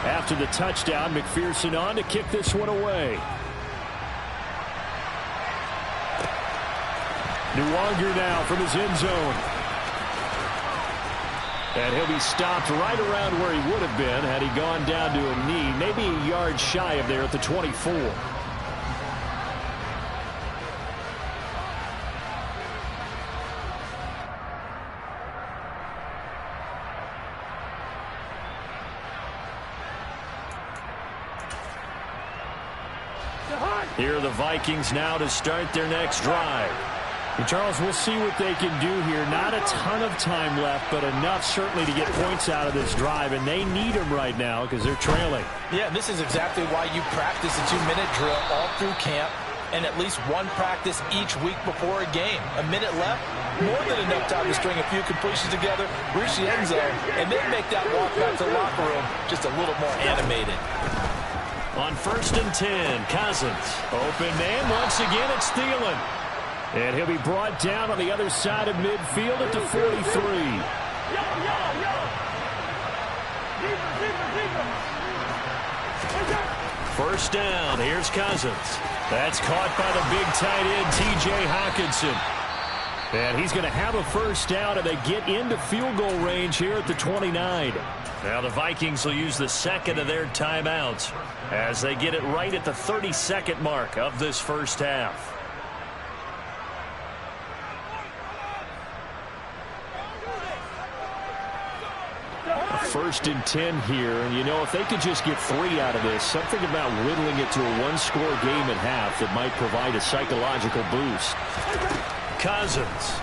After the touchdown, McPherson on to kick this one away. Nwonger now from his end zone. And he'll be stopped right around where he would have been had he gone down to a knee, maybe a yard shy of there at the 24. Here are the Vikings now to start their next drive. And Charles, we'll see what they can do here. Not a ton of time left, but enough certainly to get points out of this drive. And they need them right now because they're trailing. Yeah, and this is exactly why you practice a 2-minute drill all through camp and at least one practice each week before a game. A minute left, more than enough time to string a few completions together, reach the end zone, and then make that walk back to the locker room just a little more animated. On 1st and 10, Cousins. Open man. Once again, it's Thielen. And he'll be brought down on the other side of midfield at the 43. First down. Here's Cousins. That's caught by the big tight end, T.J. Hockenson. And he's going to have a first down, and they get into field goal range here at the 29. Now the Vikings will use the 2nd of their timeouts as they get it right at the 32nd mark of this first half. First and 10 here, and you know, if they could just get 3 out of this, something about whittling it to a 1-score game at half that might provide a psychological boost. Cousins.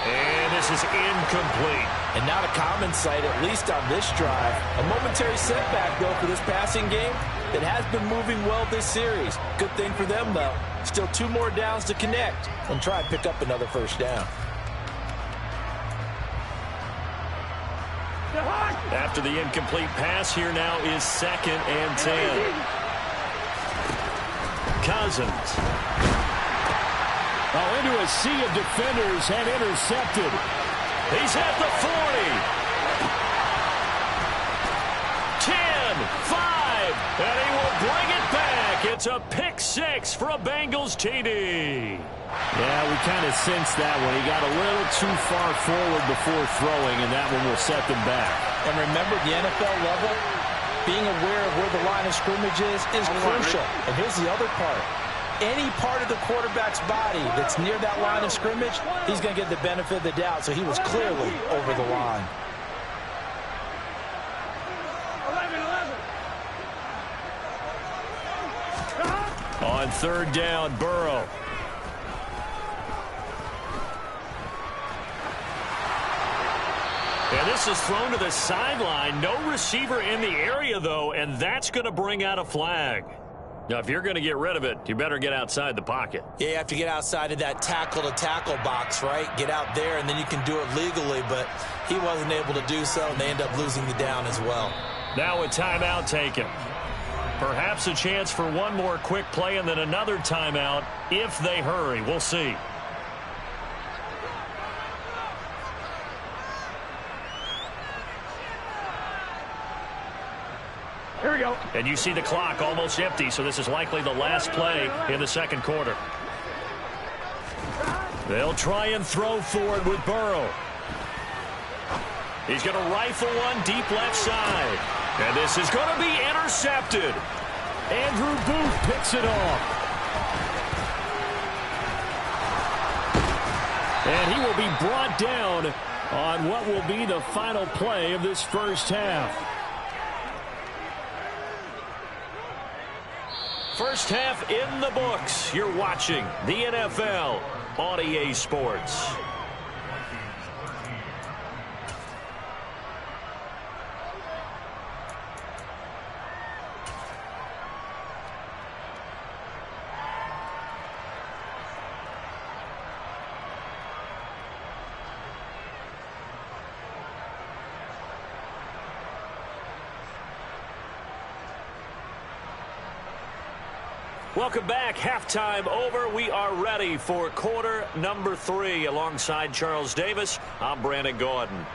And this is incomplete. And not a common sight, at least on this drive. A momentary setback, though, for this passing game that has been moving well this series. Good thing for them, though. Still 2 more downs to connect and try and pick up another first down. After the incomplete pass, here now is 2nd and 10. Cousins. Oh, into a sea of defenders and intercepted. He's at the 40. 10, 5, and he will bring it back. It's a pick 6 for a Bengals TD. Yeah, we kind of sensed that one. He got a little too far forward before throwing, and that one will set them back. And remember, the NFL level, being aware of where the line of scrimmage is crucial. And here's the other part. Any part of the quarterback's body that's near that line of scrimmage, he's going to get the benefit of the doubt. So he was clearly over the line. 11. On 3rd down, Burrow. And this is thrown to the sideline. No receiver in the area, though, and that's going to bring out a flag. Now, if you're going to get rid of it, you better get outside the pocket. Yeah, you have to get outside of that tackle-to-tackle box, right? Get out there, and then you can do it legally, but he wasn't able to do so, and they end up losing the down as well. Now a timeout taken. Perhaps a chance for one more quick play and then another timeout if they hurry. We'll see. Here we go. And you see the clock almost empty, so this is likely the last play in the 2nd quarter. They'll try and throw forward with Burrow. He's going to rifle one deep left side. And this is going to be intercepted. Andrew Booth picks it off. And he will be brought down on what will be the final play of this first half. First half in the books. You're watching the NFL on EA Sports. Welcome back. Halftime over. We are ready for quarter number 3. Alongside Charles Davis, I'm Brandon Gordon.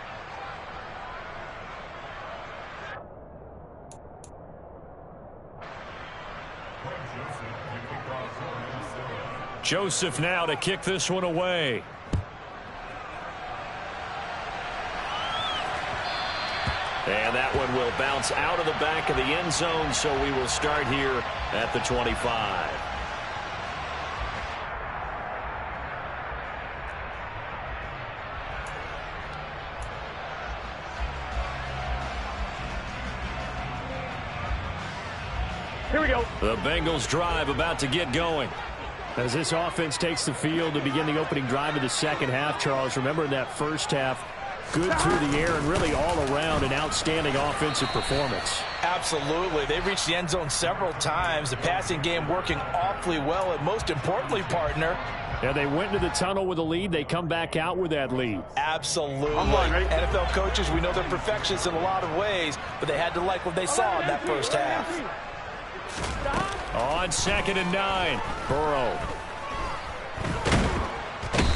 Joseph now to kick this one away. And that one will bounce out of the back of the end zone, so we will start here at the 25. Here we go. The Bengals drive about to get going. As this offense takes the field to begin the opening drive of the second half, Charles, remember in that first half, good through the air and really all around an outstanding offensive performance. Absolutely. They reached the end zone several times. The passing game working awfully well. And most importantly, partner, yeah, they went into the tunnel with a lead. They come back out with that lead. Absolutely. NFL coaches, we know they're perfectionists in a lot of ways, but they had to like what they saw in that first half. On 2nd and 9, Burrow.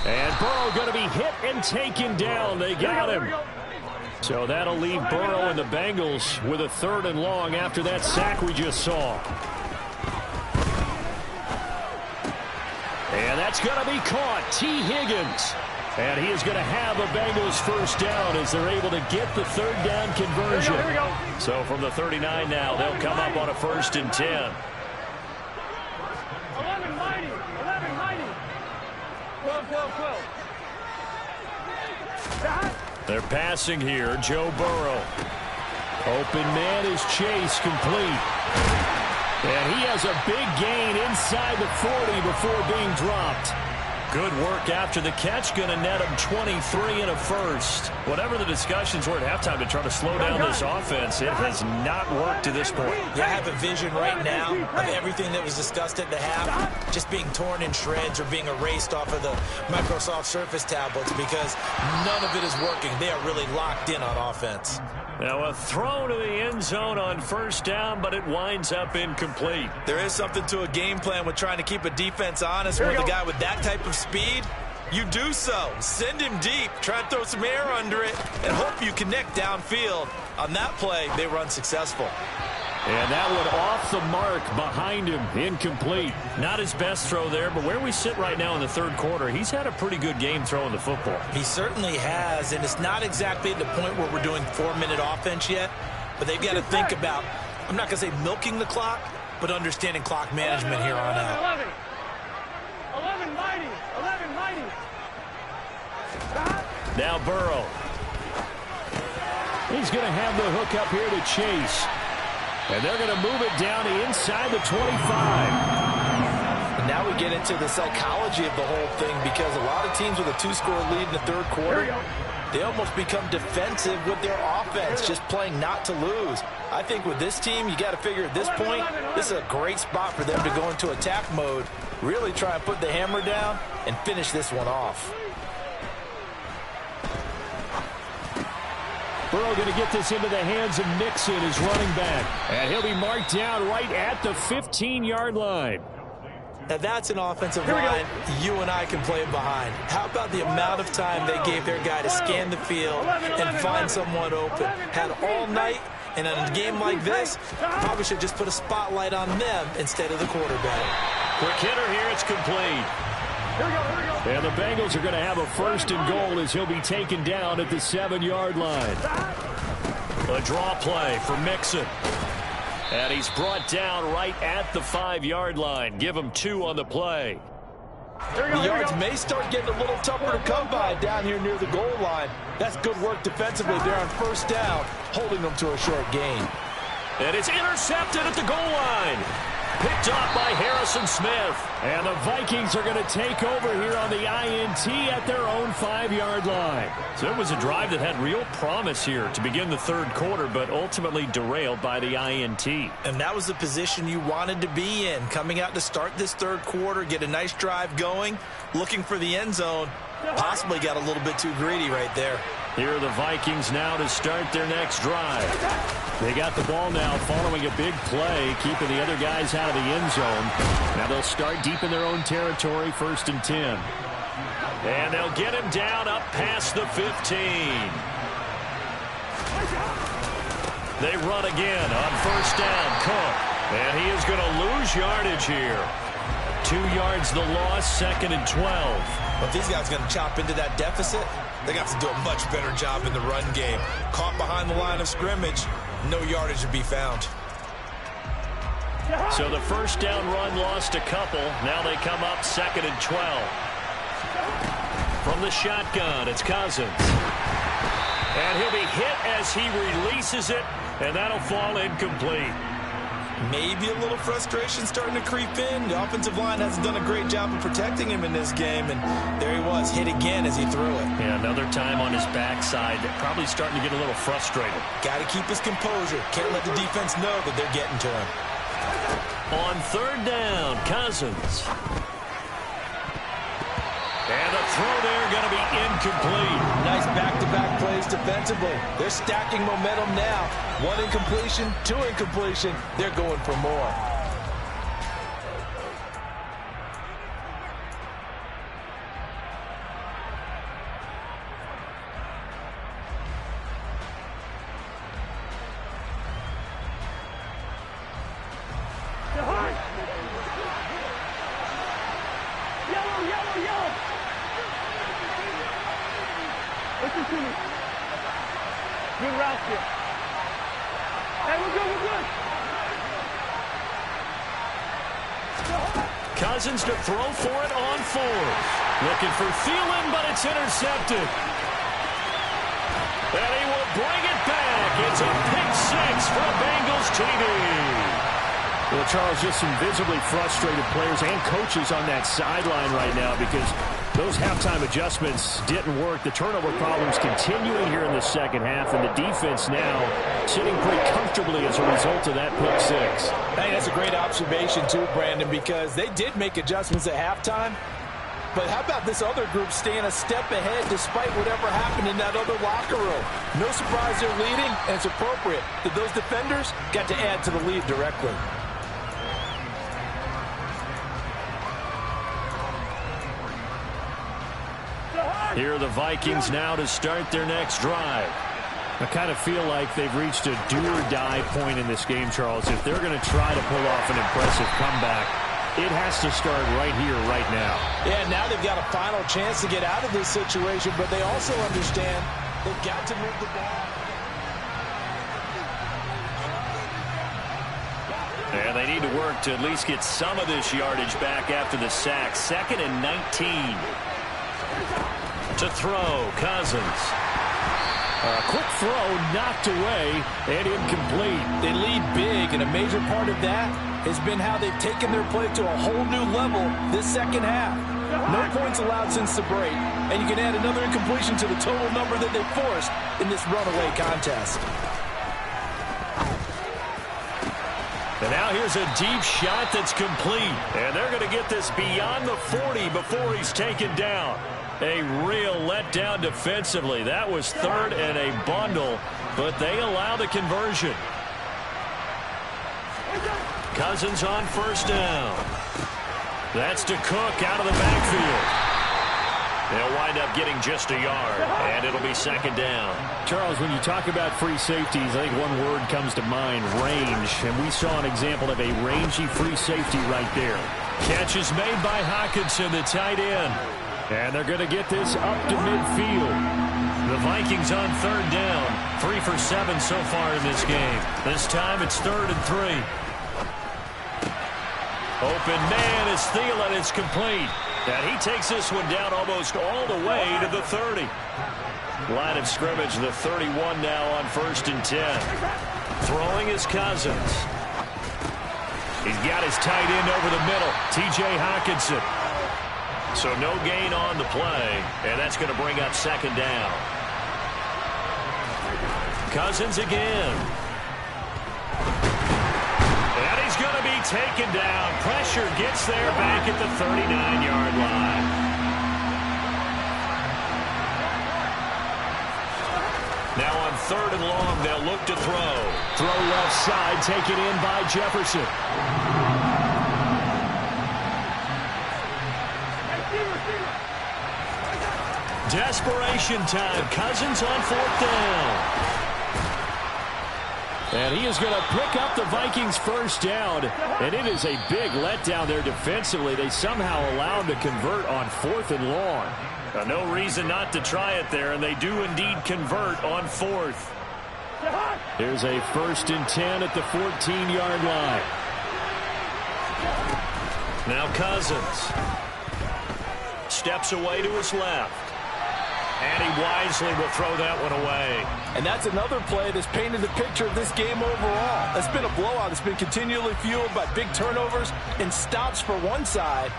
And Burrow going to be hit and taken down. They got him. So that'll leave Burrow and the Bengals with a 3rd and long after that sack we just saw. And that's going to be caught. T. Higgins. And he is going to have a Bengals first down as they're able to get the 3rd down conversion. Here we go. So from the 39 now, they'll come up on a 1st and 10. 11 mighty. 11 mighty. 12, 12, 12. They're passing here. Joe Burrow. Open man is Chase, complete. And he has a big gain inside the 40 before being dropped. Good work after the catch. Going to net him 23 and a first. Whatever the discussions were at halftime to try to slow down this offense, it has not worked to this point. Yeah, I have a vision right now of everything that was discussed at the half just being torn in shreds or being erased off of the Microsoft Surface tablets because none of it is working. They are really locked in on offense. Now a throw to the end zone on first down, but it winds up incomplete. There is something to a game plan with trying to keep a defense honest with a guy with that type of speed. You do so. Send him deep. Try and throw some air under it and hope you connect downfield. On that play, they were unsuccessful. And that one off the mark behind him, incomplete. Not his best throw there, but where we sit right now in the third quarter, he's had a pretty good game throwing the football. He certainly has, and it's not exactly at the point where we're doing 4-minute offense yet, but they've got to think about, I'm not going to say milking the clock, but understanding clock management here on out. 11 mighty. 11 mighty. Now Burrow. He's going to have the hook up here to Chase. And they're going to move it down to inside the 25. And now we get into the psychology of the whole thing because a lot of teams with a 2-score lead in the third quarter, they almost become defensive with their offense, just playing not to lose. I think with this team, you got to figure at this point, this is a great spot for them to go into attack mode, really try and put the hammer down and finish this one off. Burrow going to get this into the hands of Mixon, his running back. And he'll be marked down right at the 15-yard line. Now that's an offensive line you and I can play behind. How about the amount of time they gave their guy to scan the field and find someone open? Had all night, and in a game like this, probably should just put a spotlight on them instead of the quarterback. Quick hitter here, it's complete. And the Bengals are going to have a first and goal as he'll be taken down at the 7-yard line. A draw play for Mixon. And he's brought down right at the 5-yard line. Give him 2 on the play. The yards may start getting a little tougher to come by down here near the goal line. That's good work defensively there on first down, holding them to a short gain. And it's intercepted at the goal line. Picked off by Harrison Smith. And the Vikings are going to take over here on the INT at their own 5-yard line. So it was a drive that had real promise here to begin the third quarter, but ultimately derailed by the INT. And that was the position you wanted to be in. Coming out to start this third quarter, get a nice drive going, looking for the end zone. Possibly got a little bit too greedy right there. Here are the Vikings now to start their next drive. They got the ball now following a big play, keeping the other guys out of the end zone. Now they'll start deep in their own territory, 1st and 10. And they'll get him down up past the 15. They run again on first down. Cook. And he is going to lose yardage here. 2 yards the loss, 2nd and 12. But these guys are going to chop into that deficit. They got to do a much better job in the run game. Caught behind the line of scrimmage, no yardage to be found. So the first down run lost a couple. Now they come up 2nd and 12. From the shotgun, it's Cousins. And he'll be hit as he releases it, and that'll fall incomplete. Maybe a little frustration starting to creep in. The offensive line hasn't done a great job of protecting him in this game, and there he was, hit again as he threw it. Yeah, another time on his backside, probably starting to get a little frustrated. Got to keep his composure. Can't let the defense know that they're getting to him. On third down, Cousins. And the throw there going to be incomplete. Nice back-to-back plays defensively. They're stacking momentum now. 1 incompletion, 2 incompletion. They're going for more. Listen to me. Good route here. Hey, we're good, we're good. Cousins to throw for it on 4th. Looking for Thielen, but it's intercepted. And he will bring it back. It's a pick 6 for Bengals TD. Well, Charles, just some visibly frustrated players and coaches on that sideline right now because those halftime adjustments didn't work. The turnover problems continuing here in the second half, and the defense now sitting pretty comfortably as a result of that pick six. Hey, that's a great observation too, Brandon, because they did make adjustments at halftime. But how about this other group staying a step ahead despite whatever happened in that other locker room? No surprise they're leading, and it's appropriate that those defenders got to add to the lead directly. Here are the Vikings now to start their next drive. I kind of feel like they've reached a do-or-die point in this game, Charles. If they're going to try to pull off an impressive comeback, it has to start right here, right now. Yeah, now they've got a final chance to get out of this situation, but they also understand they've got to move the ball. And they need to work to at least get some of this yardage back after the sack. 2nd and 19. To throw, Cousins. A quick throw knocked away and incomplete. They lead big, and a major part of that has been how they've taken their play to a whole new level this second half. No points allowed since the break, and you can add another incompletion to the total number that they forced in this runaway contest. And now here's a deep shot that's complete. And they're going to get this beyond the 40 before he's taken down. A real letdown defensively. That was 3rd and a bundle, but they allow the conversion. Cousins on 1st down. That's to Cook out of the backfield. They'll wind up getting just a yard, and it'll be 2nd down. Charles, when you talk about free safeties, I think one word comes to mind, range. And we saw an example of a rangy free safety right there. Catch is made by Hockenson, the tight end. And they're going to get this up to midfield. The Vikings on 3rd down. 3 for 7 so far in this game. This time it's 3rd and 3. Open man is Thielen. It's complete. And he takes this one down almost all the way to the 30. Line of scrimmage, the 31 now on 1st and 10. Throwing is Cousins. He's got his tight end over the middle. T.J. Hockenson. So no gain on the play, and that's going to bring up 2nd down. Cousins again. And he's going to be taken down. Pressure gets there back at the 39-yard line. Now on 3rd and long, they'll look to throw. Throw left side, taken in by Jefferson. Desperation time. Cousins on 4th down. And he is going to pick up the Vikings' 1st down. And it is a big letdown there defensively. They somehow allowed to convert on 4th and long. No reason not to try it there, and they do indeed convert on 4th. Here's a 1st and 10 at the 14-yard line. Now Cousins steps away to his left. And he wisely will throw that one away. And that's another play that's painted the picture of this game overall. It's been a blowout. It's been continually fueled by big turnovers and stops for one side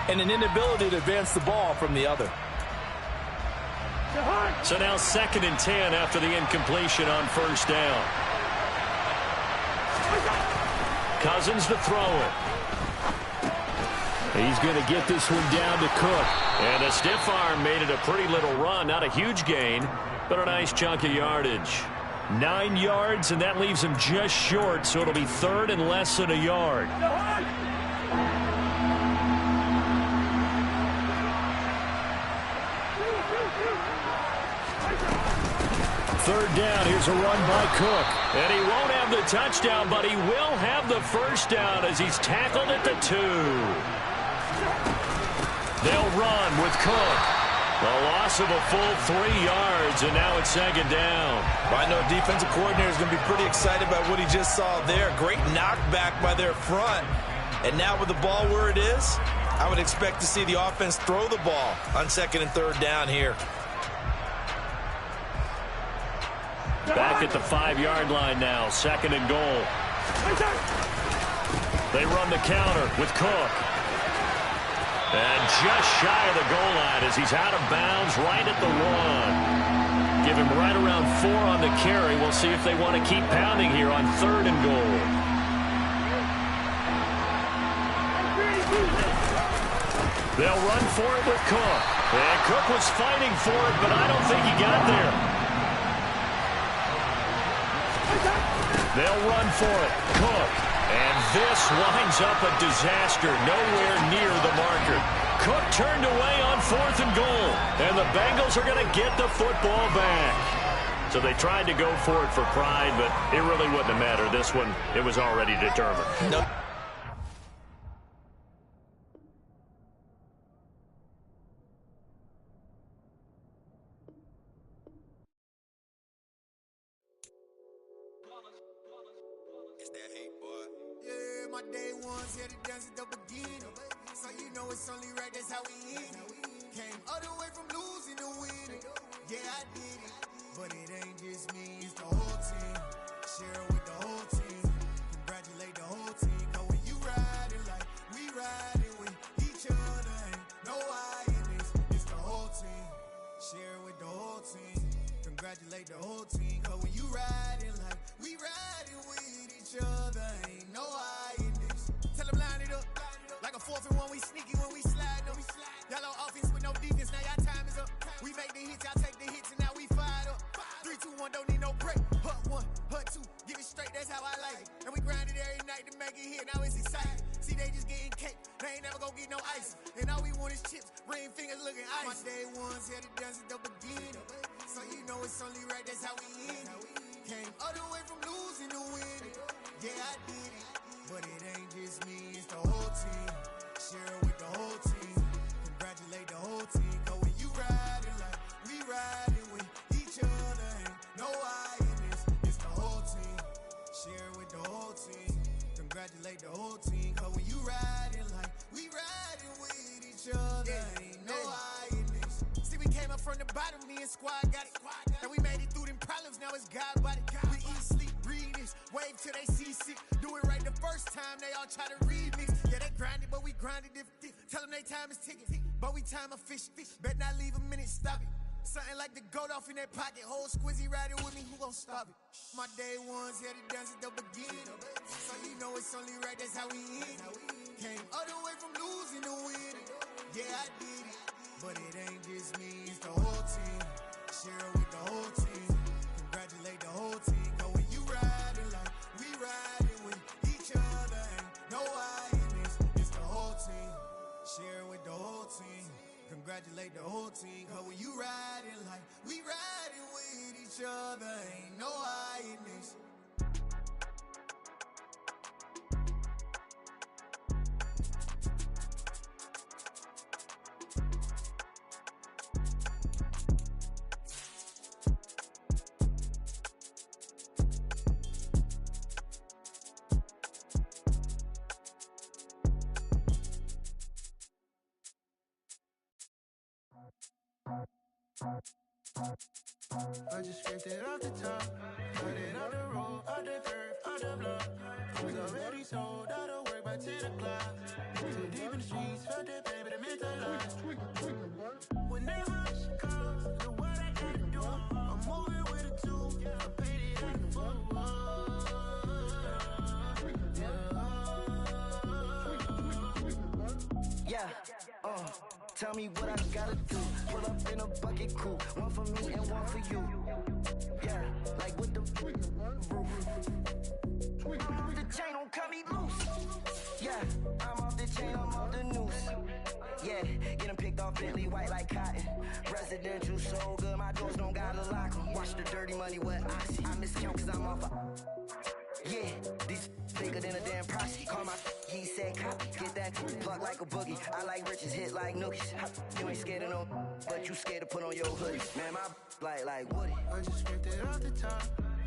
and an inability to advance the ball from the other. So now 2nd and 10 after the incompletion on 1st down. Cousins to throw it. He's going to get this one down to Cook. And a stiff arm made it a pretty little run. Not a huge gain, but a nice chunk of yardage. 9 yards, and that leaves him just short, so it'll be 3rd and less than a yard. 3rd down. Here's a run by Cook. And he won't have the touchdown, but he will have the 1st down as he's tackled at the 2. They'll run with Cook. A loss of a full 3 yards, and now it's 2nd down. I know defensive coordinator is going to be pretty excited about what he just saw there. Great knockback by their front. And now with the ball where it is, I would expect to see the offense throw the ball on 2nd and 3rd down here. Back at the 5-yard line now, 2nd and goal. They run the counter with Cook. And just shy of the goal line as he's out of bounds right at the 1. Give him right around 4 on the carry. We'll see if they want to keep pounding here on 3rd and goal. They'll run for it with Cook. And Cook was fighting for it, but I don't think he got there. They'll run for it. Cook. And this winds up a disaster. Nowhere near the marker. Cook turned away on 4th and goal. And the Bengals are going to get the football back. So they tried to go for it for pride, but it really wouldn't have mattered. This one, it was already determined. No. My day ones here to dance at the beginning. So you know it's only right, that's how we end it. Came all the way from losing to winning. Yeah, I did it. But it ain't just me, it's the whole team. Share it with the whole team. Congratulate the whole team. Cause when you riding like we riding with each other, ain't no I in this. It's the whole team. Share it with the whole team. Congratulate the whole team. Cause when you riding like we riding with each other, ain't no I in this. Tell them line it up. Like a 4th and 1, we sneaky when we slide them. Y'all on offense with no defense, now y'all time is up. We make the hits, y'all take the hits, and now we fired up. 3, 2, 1, don't need no break. Hut 1, hut 2, give it straight, that's how I like it. And we grind it every night to make it here, now it's exciting. See, they just getting cake, they ain't never gonna get no ice. And all we want is chips, ring fingers looking ice. My day ones here to dance at the beginning. So you know it's only right, that's how we end it. Came all the way from losing to winning. Yeah, I did it. But it ain't just me, it's the whole team. Share it with the whole team. Congratulate the whole team. Cause when you riding like we riding with each other, ain't no I in this. It's the whole team. Share it with the whole team. Congratulate the whole team. Cause when you riding like we riding with each other, ain't no I in this. See, we came up from the bottom, me and squad got it. And we made it through them problems, now it's God body. We eat, sleep, breathe this. Wave till they see sick. Do it right the first time, they all try to remix. Yeah, they grinded, but we grinded different. Tell them they time is ticking, but we time a fish. Bet not leave a minute, stop it. Something like the goat off in that pocket. Whole squizzy riding with me, who gon' stop it? My day ones here to dance at the beginning. So you know it's only right, that's how we end it. Came all the way from losing to winning. Yeah, I did it. But it ain't just me, it's the whole team. Share it with the whole team. Congratulate the whole team. Cause when you riding like we riding with each other, ain't no I in this. It's the whole team. Share it with the whole team. Congratulate the whole team. Cause when you riding like we riding with each other, ain't no I in this. I just scraped it off the top, put it on the road, on the curve, on the block. Was already sold, out of work by 10 o'clock. Too deep in the streets, felt that baby, the mental lie. Whenever she calls, the what I gotta do, I'm moving with a two, I paid it out the full. Yeah, tell me what I gotta do. Pull up in a bucket coupe, one for me and one for you. Yeah, like with the roof. The chain don't cut me loose. Yeah, I'm off the chain, I'm off the noose. Yeah, get them picked off Bentley, white like cotton. Residential so good, my doors don't gotta lock 'em. Watch the dirty money with oxy. I miscount cause I'm off a... Yeah, these bigger than a damn proxy. Call my he said copy. Get that plug like a boogie. I like riches, hit like nookies. You ain't scared of no, but you scared to put on your hoodie. Man, my like Woody. I just scraped it off the top,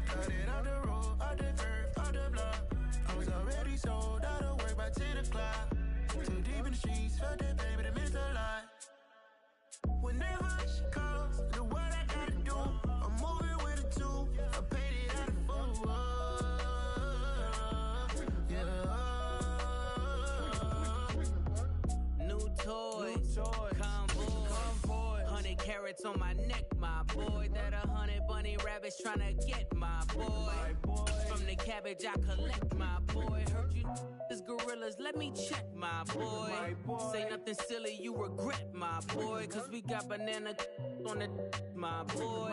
cut it on the road, on the curve, on the block. I was already sold, out of work by 10 o'clock. Too deep in the streets, felt that baby, the mental lie. Whenever she calls, the what I gotta do, I'm moving with a two, I paid it out of full. Yeah. Convoy. 100 carats on my neck, my boy. That 100 bunny rabbits tryna get my boy. From the cabbage I collect, my boy. Heard you is gorillas, let me check, my boy. Say nothing silly, you regret, my boy. Cause we got banana on the my boy.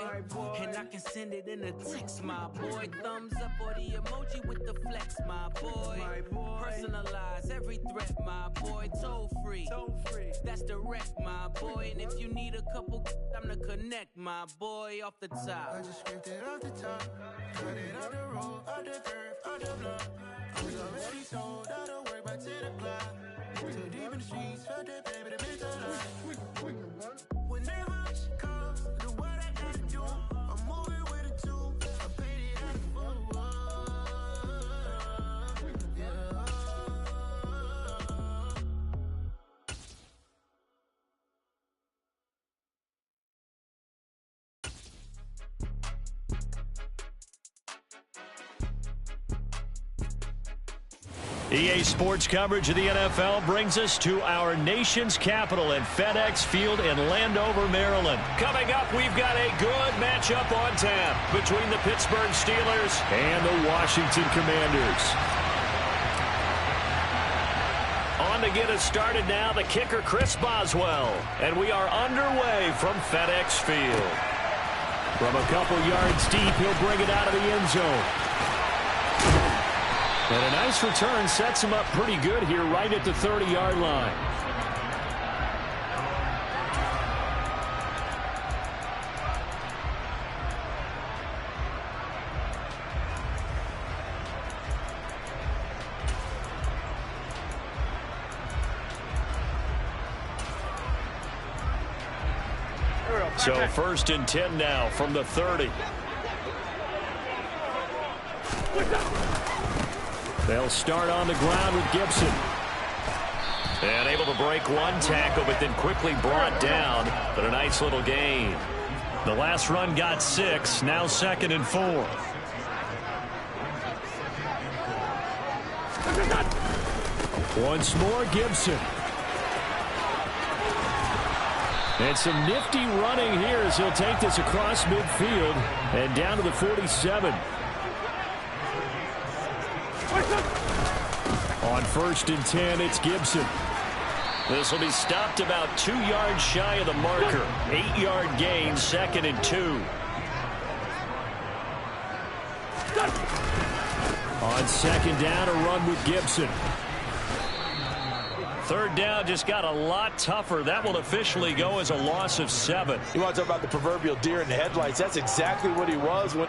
And I can send it in a text, my boy. Thumbs up or the emoji with the flex, my boy. Personalize every threat, my boy. Toll free, that's direct, my boy. And if you need a couple, I'm to connect, my boy, off the top. I just scraped it off the top, cut it out the road, out the curve, out the block. I was already sold out of work by 10 o'clock. Too deep in the streets, felt that baby, the bitch a lot. Whenever she calls, do what I gotta do. I'm moving with a two, I paid it out of full. Yeah. EA Sports coverage of the NFL brings us to our nation's capital at FedEx Field in Landover, Maryland. Coming up, we've got a good matchup on tap between the Pittsburgh Steelers and the Washington Commanders. On to get us started now, the kicker Chris Boswell. And we are underway from FedEx Field. From a couple yards deep, he'll bring it out of the end zone. And a nice return sets him up pretty good here right at the 30-yard line. So 1st and 10 now from the 30. They'll start on the ground with Gibson. And able to break one tackle, but then quickly brought down. But a nice little gain. The last run got 6. Now 2nd and 4. Once more, Gibson. And some nifty running here as he'll take this across midfield and down to the 47. On 1st and 10, it's Gibson. This will be stopped about 2 yards shy of the marker. 8-yard gain, 2nd and 2. On 2nd down, a run with Gibson. 3rd down just got a lot tougher. That will officially go as a loss of 7. You want to talk about the proverbial deer in the headlights. That's exactly what he was when...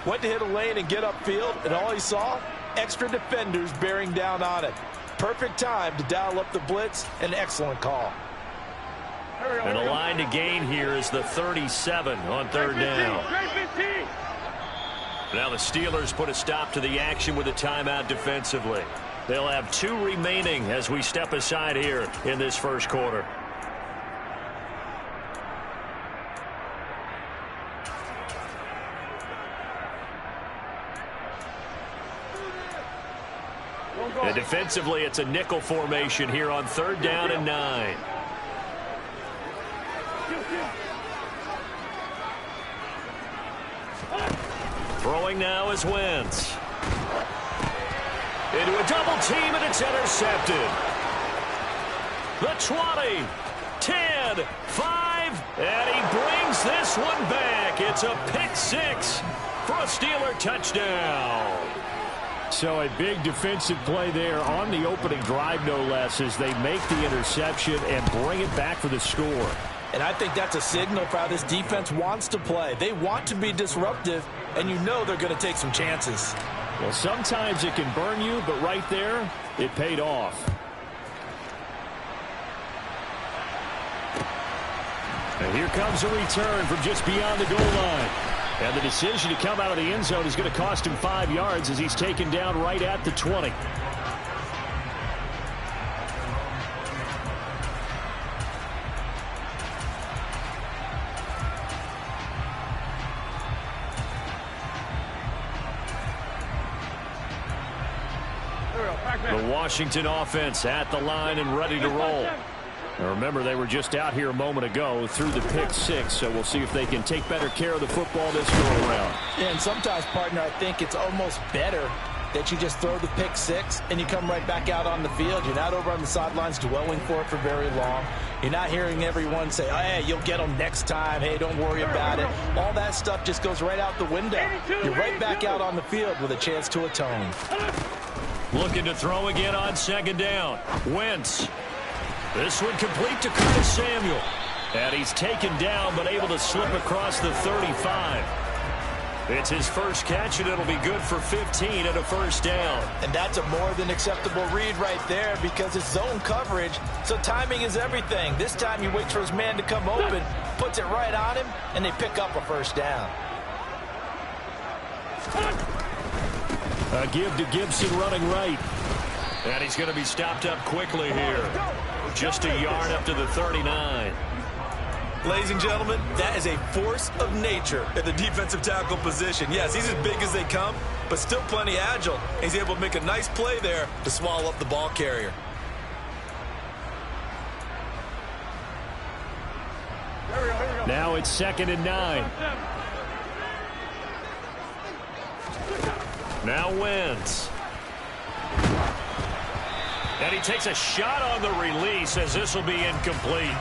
went to hit a lane and get upfield, and all he saw, extra defenders bearing down on it. Perfect time to dial up the blitz. An excellent call. And the line to gain here is the 37 on 3rd down. Now the Steelers put a stop to the action with a timeout defensively. They'll have 2 remaining as we step aside here in this first quarter. And defensively, it's a nickel formation here on 3rd down and 9. Throwing now is Wentz. Into a double team, and it's intercepted. The 20, 10, 5, and he brings this one back. It's a pick 6 for a Steeler touchdown. So a big defensive play there on the opening drive, no less, as they make the interception and bring it back for the score. And I think that's a signal for how this defense wants to play. They want to be disruptive, and you know they're going to take some chances. Well, sometimes it can burn you, but right there, it paid off. And here comes a return from just beyond the goal line. And the decision to come out of the end zone is going to cost him 5 yards as he's taken down right at the 20. The Washington offense at the line and ready to roll. Now remember, they were just out here a moment ago through the pick 6, so we'll see if they can take better care of the football this go around. Yeah, and sometimes, partner, I think it's almost better that you just throw the pick 6 and you come right back out on the field. You're not over on the sidelines dwelling for it for very long. You're not hearing everyone say, oh, hey, you'll get them next time. Hey, don't worry about it. All that stuff just goes right out the window. You're right back out on the field with a chance to atone. Looking to throw again on second down. Wentz. This one complete to Curtis Samuel. And he's taken down but able to slip across the 35. It's his first catch, and it'll be good for 15 and a first down. And that's a more than acceptable read right there because it's zone coverage, so timing is everything. This time he waits for his man to come open, puts it right on him, and they pick up a first down. A give to Gibson running right. And he's going to be stopped up quickly here. Just a yard up to the 39. Ladies and gentlemen, that is a force of nature at the defensive tackle position. Yes, he's as big as they come, but still plenty agile. He's able to make a nice play there to swallow up the ball carrier. Now it's 2nd and 9. Now Wentz. And he takes a shot on the release as this will be incomplete.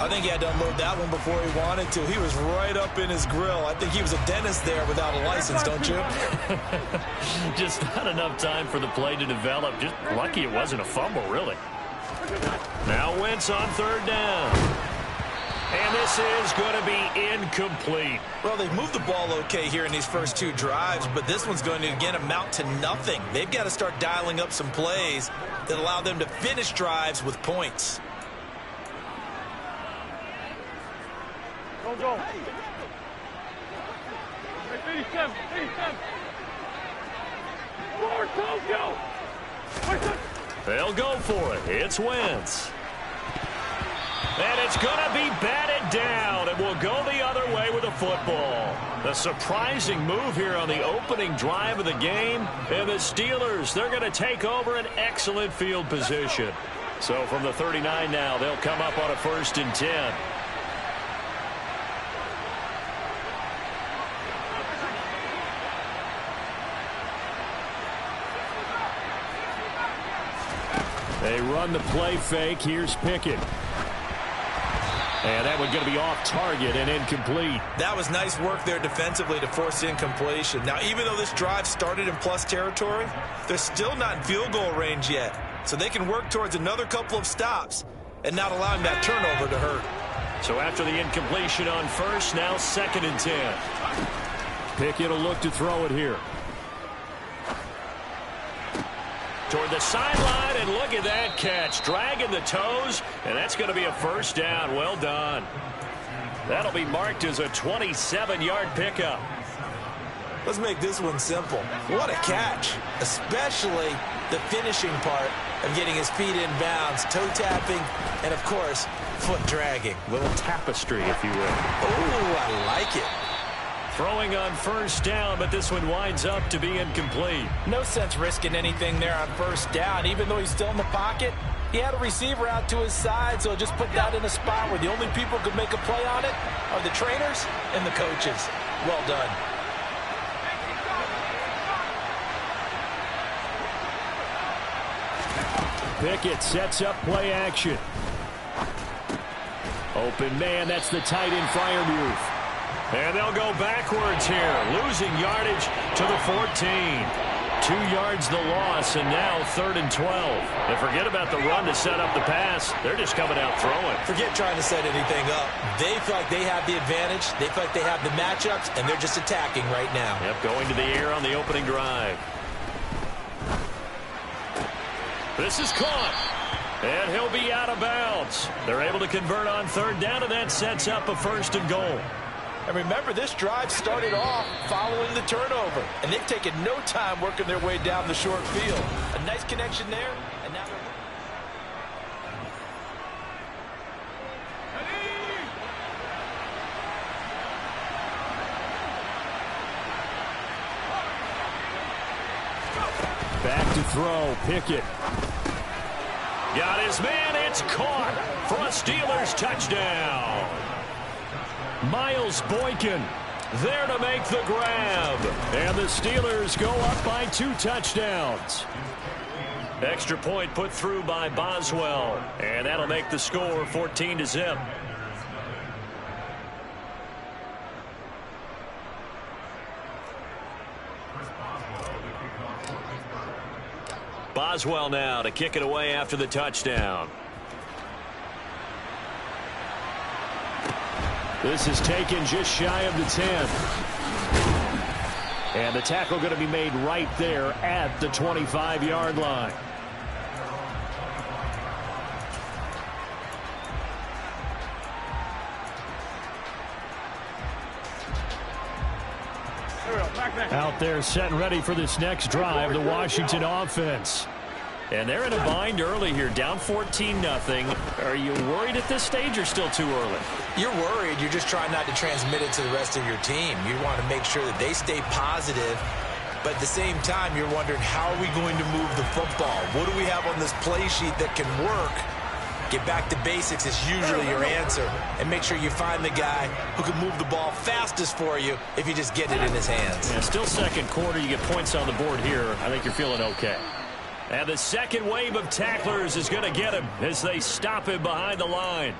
I think he had to unload that one before he wanted to. He was right up in his grill. I think he was a dentist there without a license, don't you? Just not enough time for the play to develop. Just lucky it wasn't a fumble, really. Now Wentz on 3rd down. And this is going to be incomplete. Well, they've moved the ball okay here in these first 2 drives, but this one's going to, again, amount to nothing. They've got to start dialing up some plays that allow them to finish drives with points. Go. 87. Forward, go. They'll go for it. It's Wentz. And it's going to be batted down, and will go the other way with the football. A surprising move here on the opening drive of the game. And the Steelers, they're going to take over an excellent field position. So from the 39 now, they'll come up on a 1st and 10. They run the play fake. Here's Pickett. And that one's going to be off target and incomplete. That was nice work there defensively to force incompletion. Now, even though this drive started in plus territory, they're still not in field goal range yet. So they can work towards another couple of stops and not allowing that turnover to hurt. So after the incompletion on 1st, now 2nd and 10. Pickett will look to throw it here. Toward the sideline, and look at that catch. Dragging the toes, and that's going to be a first down. Well done. That'll be marked as a 27-yard pickup. Let's make this one simple. What a catch, especially the finishing part of getting his feet in bounds, toe tapping, and, of course, foot dragging. Little tapestry, if you will. Oh, I like it. Throwing on 1st down, but this one winds up to be incomplete. No sense risking anything there on 1st down. Even though he's still in the pocket, he had a receiver out to his side, so just put that in a spot where the only people who could make a play on it are the trainers and the coaches. Well done. Pickett sets up play action. Open man, that's the tight end Freiermuth. And they'll go backwards here, losing yardage to the 14. 2 yards the loss, and now 3rd and 12. And forget about the run to set up the pass. They're just coming out throwing. Forget trying to set anything up. They feel like they have the advantage. They feel like they have the matchups, and they're just attacking right now. Yep, going to the air on the opening drive. This is caught. And he'll be out of bounds. They're able to convert on 3rd down, and that sets up a 1st and goal. And remember, this drive started off following the turnover. And they've taken no time working their way down the short field. A nice connection there. And now they're... Back to throw. Pickett. Got his man. It's caught for a Steelers touchdown. Miles Boykin there to make the grab. And the Steelers go up by 2 touchdowns. Extra point put through by Boswell. And that'll make the score 14-0. Boswell now to kick it away after the touchdown. This is taken just shy of the 10. And the tackle going to be made right there at the 25-yard line. Out there set and ready for this next drive, the Washington offense. And they're in a bind early here, down 14-0. Are you worried at this stage or still too early? You're worried. You're just trying not to transmit it to the rest of your team. You want to make sure that they stay positive. But at the same time, you're wondering, how are we going to move the football? What do we have on this play sheet that can work? Get back to basics is usually your answer. And make sure you find the guy who can move the ball fastest for you if you just get it in his hands. Yeah, still second quarter. You get points on the board here. I think you're feeling okay. And the second wave of tacklers is going to get him as they stop him behind the line.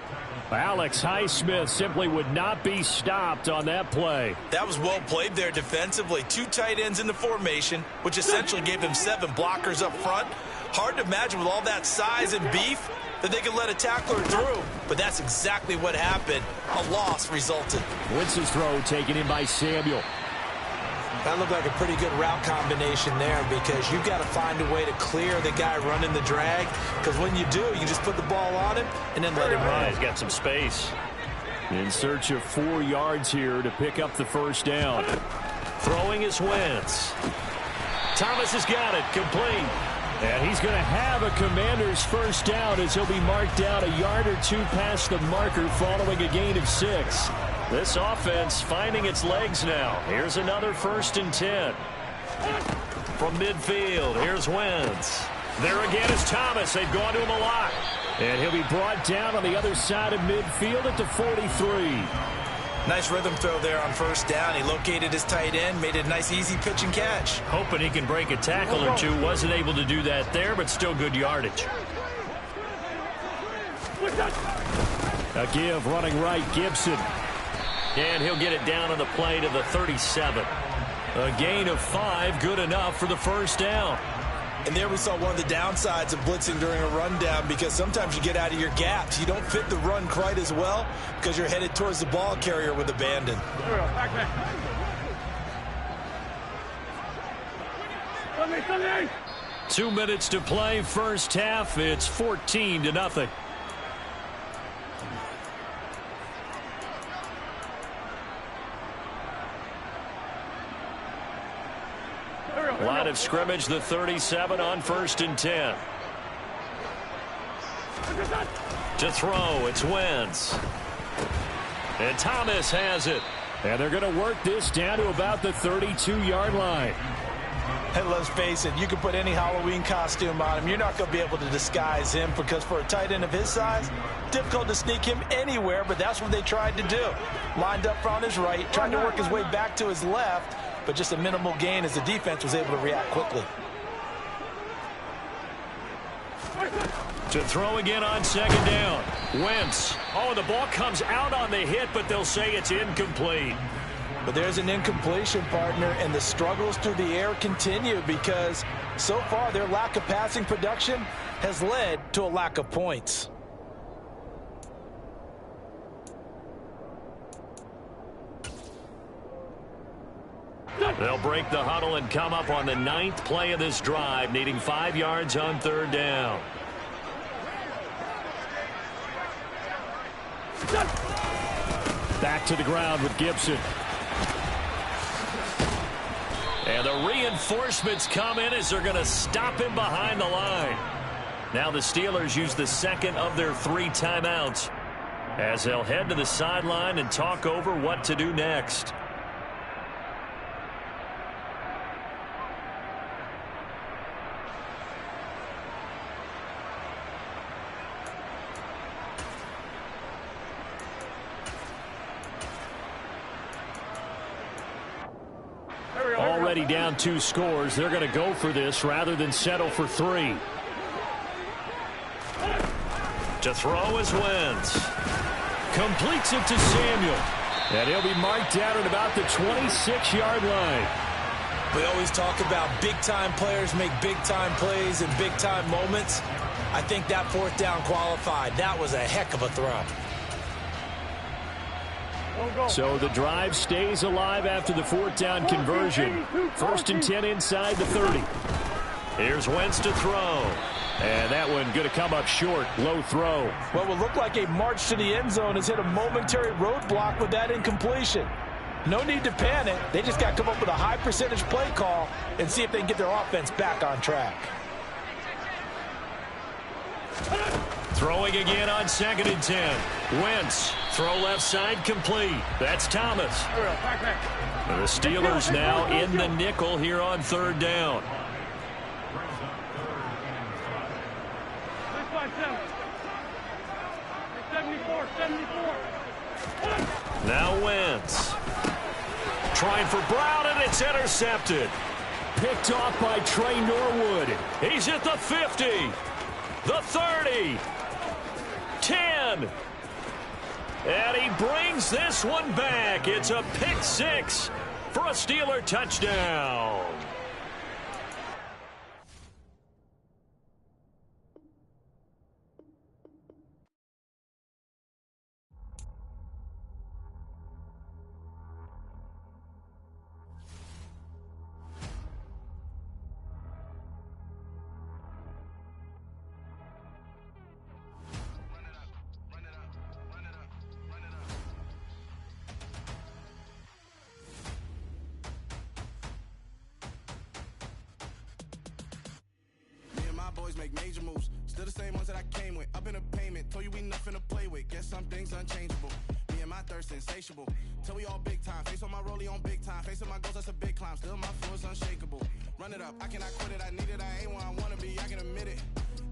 Alex Highsmith simply would not be stopped on that play. That was well played there defensively. 2 tight ends in the formation, which essentially gave them 7 blockers up front. Hard to imagine with all that size and beef that they could let a tackler through. But that's exactly what happened. A loss resulted. Wentz's throw taken in by Samuel. That looked like a pretty good route combination there, because you've got to find a way to clear the guy running the drag, because when you do, you just put the ball on him and then let him run. He's got some space. In search of 4 yards here to pick up the 1st down. Throwing is Wentz. Thomas has got it, complete. And he's going to have a Commander's 1st down as he'll be marked out a yard or 2 past the marker following a gain of 6. This offense finding its legs now. Here's another 1st and 10. From midfield, here's Wentz. There again is Thomas. They've gone to him a lot. And he'll be brought down on the other side of midfield at the 43. Nice rhythm throw there on 1st down. He located his tight end, made it a nice easy pitch and catch. Hoping he can break a tackle or 2. Wasn't able to do that there, but still good yardage. A give running right, Gibson. And he'll get it down on the play to the 37. A gain of 5, good enough for the 1st down. And there we saw one of the downsides of blitzing during a rundown, because sometimes you get out of your gaps. You don't fit the run quite as well because you're headed towards the ball carrier with abandon. 2 minutes to play, 1st half. It's 14-0. Line of scrimmage, the 37 on 1st and 10. To throw, it's Wentz. And Thomas has it. And they're going to work this down to about the 32-yard line. And let's face it, you can put any Halloween costume on him. You're not going to be able to disguise him, because for a tight end of his size, difficult to sneak him anywhere, but that's what they tried to do. Lined up on his right, trying to work his way back to his left, but just a minimal gain as the defense was able to react quickly. To throw again on 2nd down. Wentz. Oh, the ball comes out on the hit, but they'll say it's incomplete. But there's an incompletion, partner, and the struggles through the air continue because so far their lack of passing production has led to a lack of points. They'll break the huddle and come up on the 9th play of this drive, needing 5 yards on 3rd down. Back to the ground with Gibson. And the reinforcements come in as they're going to stop him behind the line. Now the Steelers use the second of their 3 timeouts as they'll head to the sideline and talk over what to do next. Already down 2 scores. They're going to go for this rather than settle for 3. To throw is Wentz. Completes it to Samuel. And he'll be marked down at about the 26-yard line. We always talk about big-time players make big-time plays in big-time moments. I think that 4th down qualified. That was a heck of a throw. So the drive stays alive after the 4th down conversion. 1st and 10 inside the 30. Here's Wentz to throw. And that one going to come up short. Low throw. What will look like a march to the end zone has hit a momentary roadblock with that incompletion. No need to panic. They just got to come up with a high percentage play call and see if they can get their offense back on track. Throwing again on 2nd and 10. Wentz. Throw left side complete. That's Thomas. The Steelers now in the nickel here on 3rd down. Now Wentz. Trying for Brown, and it's intercepted. Picked off by Trey Norwood. He's at the 50. The 30. 10. And he brings this one back. It's a pick 6 for a Steeler touchdown. Make major moves, still the same ones that I came with. Up in a payment, told you we nothing to play with. Guess some things unchangeable. Me and my thirst insatiable. Till we all big time. Face on my rollie on big time. Facing my goals, that's a big climb. Still my flow is unshakable. Run it up, I cannot quit it. I need it, I ain't where I wanna be. I can admit it.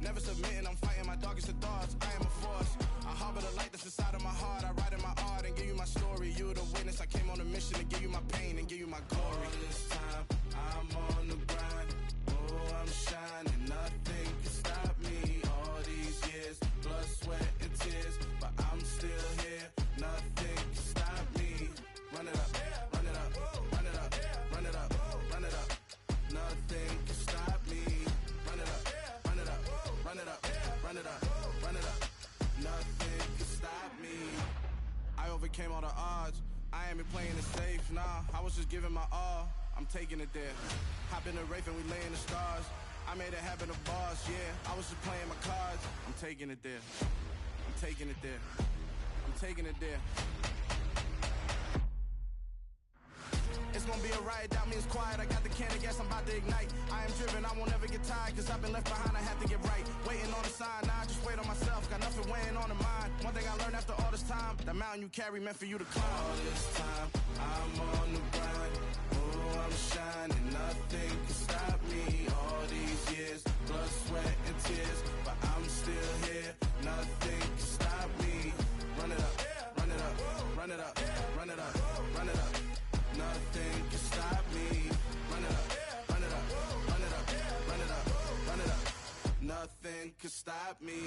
Never submitting, I'm fighting my darkest of thoughts. I am a force. I harbor the light that's inside of my heart. I write in my art and give you my story. You the witness. I came on a mission to give you my pain and give you my glory. All this time, I'm on the grind. Oh, I'm shining. Nothing can stop me. All these years, blood, sweat, and tears, but I'm still here. Nothing can stop me. Run it up, run it up, run it up, run it up, run it up. Nothing can stop me. Run it up, run it up, run it up, run it up, run it up. Nothing can stop me. I overcame all the odds. I ain't been playing it safe, nah. I was just giving my all. I'm taking it there. Hop in the Wraith and we lay in the stars. I made it happen to bars, yeah. I was just playing my cards. I'm taking it there. I'm taking it there. I'm taking it there. It's gonna be a riot, doubt me it's quiet. I got the can of gas, I'm about to ignite. I am driven, I won't ever get tired, cause I've been left behind, I have to get right. Waiting on the sign, now I just wait on myself. Got nothing weighing on the mind. One thing I learned after all this time, the mountain you carry meant for you to climb. All this time, I'm on the grind. Oh, I'm shining, nothing can stop me. All these years, blood, sweat, and tears, but I'm still here. Nothing can stop me. Run it up, run it up, run it up, run it up, run it up. Nothing can stop me. Run it up, run it up, run it up, run it up, run it up. Nothing can stop me.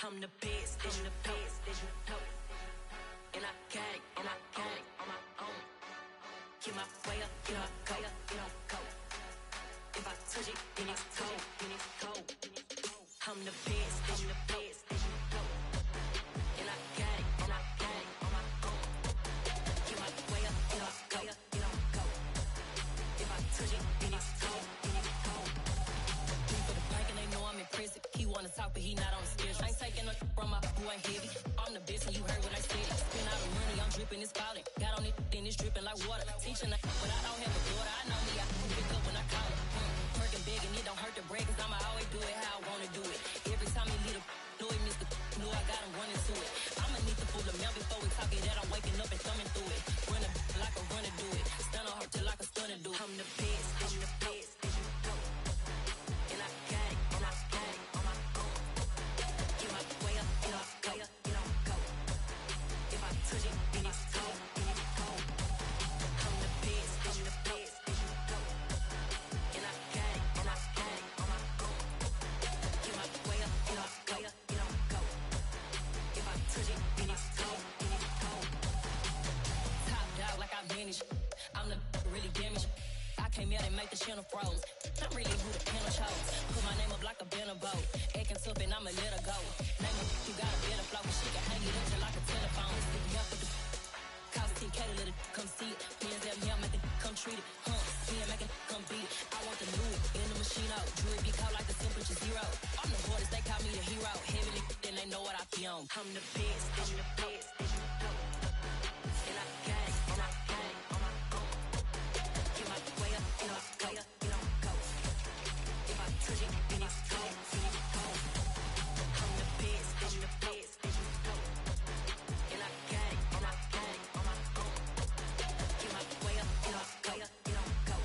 I'm the best, that you know. And I got it, on my own. Get my way up, get my go, go. If I touch it, then it's cold. I'm the best, that you know. And I got it, on my own. Get my way up, get my go. If I touch it, then it's cold. For the bank and they know I'm in prison. He wanna talk, but he not on the schedule. I ain't taking no from my who ain't heavy. I'm the best and you heard what I said. Spend all the money, I'm dripping, it's falling. Got on it, then it's dripping like water. Teaching but I don't have a daughter. I know me, I pick up when I call it. Working big and it don't hurt to break, cause I'ma always do it how I wanna do it. Every time he leave know he missed know I got him running to it. I'ma need to pull the mail before we talk it that I'm waking up and thumbing through it. Run like a runner do it. Stun on her till like a stunner do it. I'm the best, I'm the best. And I got it, on my own. Get my way up, get my go. If I touch it, then it's cold. I'm the best, and I got it, on my own. Get my way up, get my go. If I touch it, then it's cold. Top dog like I manage. I'm the really damaged. I came out and make the channel froze. I'm really who the panel chose. Put my name up like a banner boat. Acting tough and I'ma let her go. Name her, you got a better flow, but she can hang it up till like a telephone. It's the help with the cost 10K to let it come see it. Hands down here, make it come treat it. He ain't make it come beat it. I want the new in the machine out. Jewelry be caught like the temperature zero. I'm the hardest, they call me the hero. Heavily, then they know what I be on. I'm the best, I'm the best. And I got it, on my own. Get my way up, get my go. If I touch it, then it's cold. I'm the best, I'm the best. And I got it, on my own. Get my way up, get my go.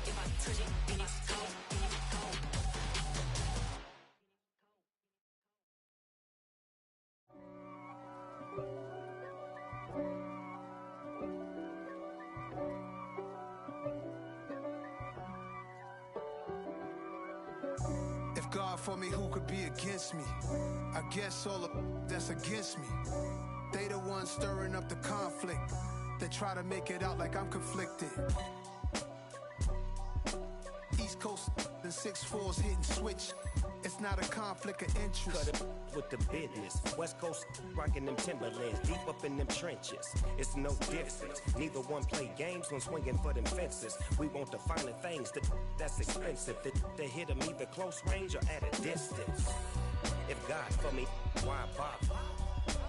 If I touch it, then it's cold. If God for me, who could be against me? I guess all of that's against me. They the ones stirring up the conflict. They try to make it out like I'm conflicted. East Coast and 6'4's hitting switch. It's not a conflict of interest. Cut it with the business. West Coast rocking them Timberlands, deep up in them trenches. It's no difference. Neither one play games when swinging for them fences. We want the finer things that's expensive. They hit them either close range or at a distance. If God for me, why bother?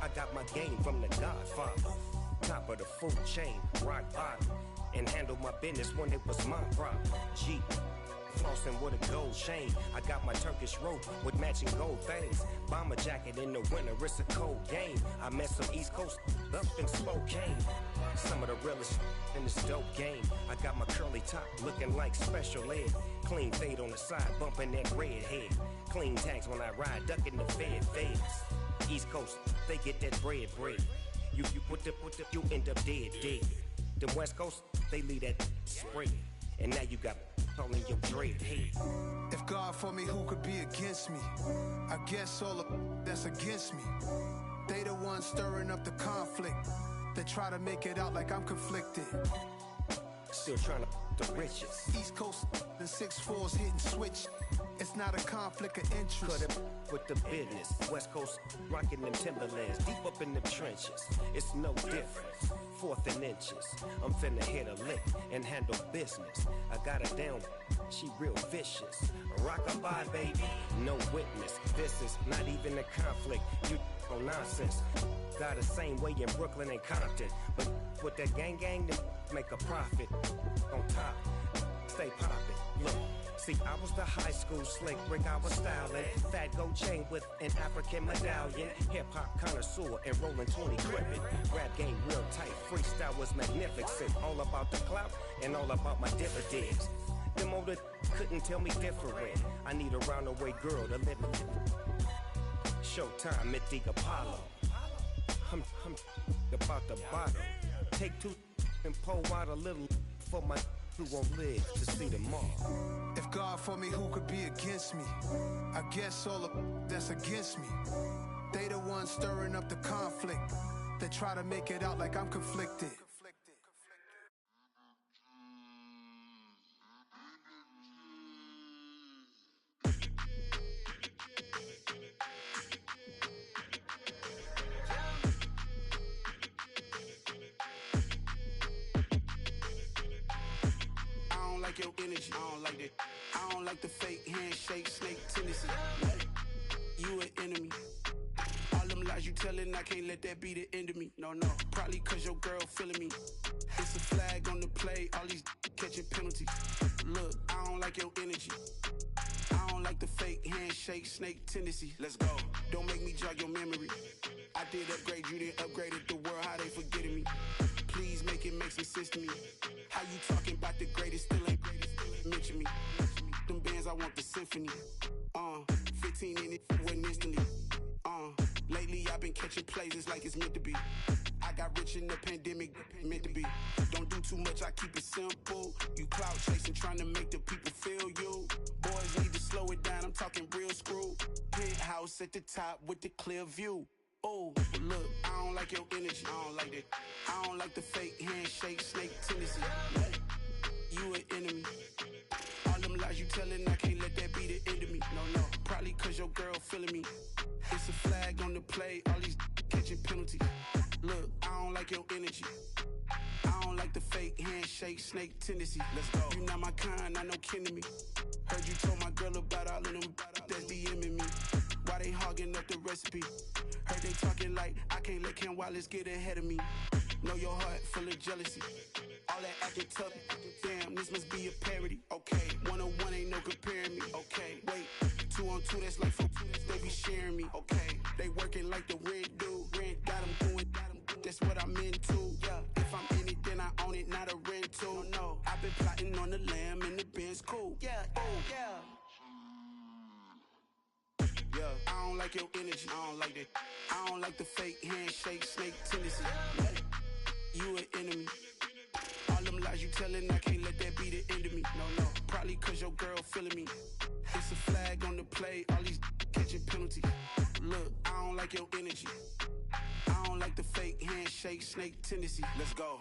I got my game from the Godfather. Top of the food chain, rock bottom. And handle my business when it was my problem. G. Flossing with a gold chain. I got my Turkish rope with matching gold things. Bomber jacket in the winter, it's a cold game. I met some East Coast up in Spokane. Some of the realest in this dope game. I got my curly top looking like special ed. Clean fade on the side, bumping that red head. Clean tags when I ride, ducking the feds. East Coast, they get that bread. You put the you end up dead. Them West Coast, they leave that spray. And now you got all in your dread head. If God for me, who could be against me? I guess all of that's against me. They the ones stirring up the conflict. They try to make it out like I'm conflicted. Still trying to the riches. East Coast and 6'4's hitting switch. It's not a conflict of interest. Cut it with the business. West Coast rocking them Timberlands, deep up in them trenches. It's no difference. 4th and inches. I'm finna hit a lick and handle business. I got her down, she real vicious. Rock-a-bye, baby, no witness. This is not even a conflict. You on nonsense. Got the same way in Brooklyn and Compton. But with that gang, then make a profit. On top, stay poppin'. Look. See, I was the high school slick Rick, I was styling. Fat gold chain with an African medallion. Hip-hop connoisseur and rolling 20 gripping. Rap game real tight, freestyle was magnificent. All about the clout and all about my dividends. Them older couldn't tell me different. I need a roundaway girl to live in. Showtime at the Apollo. I'm about the bottle. Take 2 and pour out a little for my who won't live to see tomorrow. If God for me, who could be against me? I guess all the that's against me. They the ones stirring up the conflict. They try to make it out like I'm conflicted. Your energy, I don't like that. I don't like the fake handshake, snake tendency. You an enemy. All them lies you telling, I can't let that be the end of me. No, probably cause your girl feeling me. It's a flag on the play, all these catching penalties. Look, I don't like your energy. I don't like the fake handshake, snake tendency. Let's go. Don't make me jog your memory. I did upgrade, you didn't upgrade it. The world, how they forgetting me. Please make it make some sense to me. How you talking about the greatest, still ain't mention me. Them bands, I want the symphony. 15 in it, went instantly. Lately I've been catching plays, it's like it's meant to be. I got rich in the pandemic, meant to be. Don't do too much, I keep it simple. You clout chasing, trying to make the people feel you. Boys need to slow it down, I'm talking real screw. Penthouse at the top with the clear view. Oh, look, I don't like your energy, I don't like that. I don't like the fake handshake, snake tendency. You an enemy. All them lies you telling, I can't let that be the end of me. No, probably cause your girl feeling me. It's a flag on the play, all these catching penalties. Look, I don't like your energy. I don't like the fake handshake, snake tendency. Let's go. You not my kind, I know kin to me. Heard you told my girl about all of them that's DMing me. Why they hogging up the recipe? Heard they talking like I can't let Ken Wallace get ahead of me. Know your heart full of jealousy. All that acting tough, damn, this must be a parody. Okay, 1-on-1 ain't no comparing me. Okay, wait, 2-on-2, that's like 4, they be sharing me. Okay, they working like the rent do. Rent got them doing, that's what I'm into. Yeah, if I'm in it, then I own it, not a rental. No, I've been plotting on the lamb and the Benz cool. Yeah, yeah. Yeah, I don't like your energy, I don't like that. I don't like the fake handshake, snake tendency. You an enemy. All them lies you telling, I can't let that be the end of me. No, probably cause your girl feeling me. It's a flag on the play, all these catching penalties. Look, I don't like your energy. I don't like the fake handshake, snake tendency. Let's go.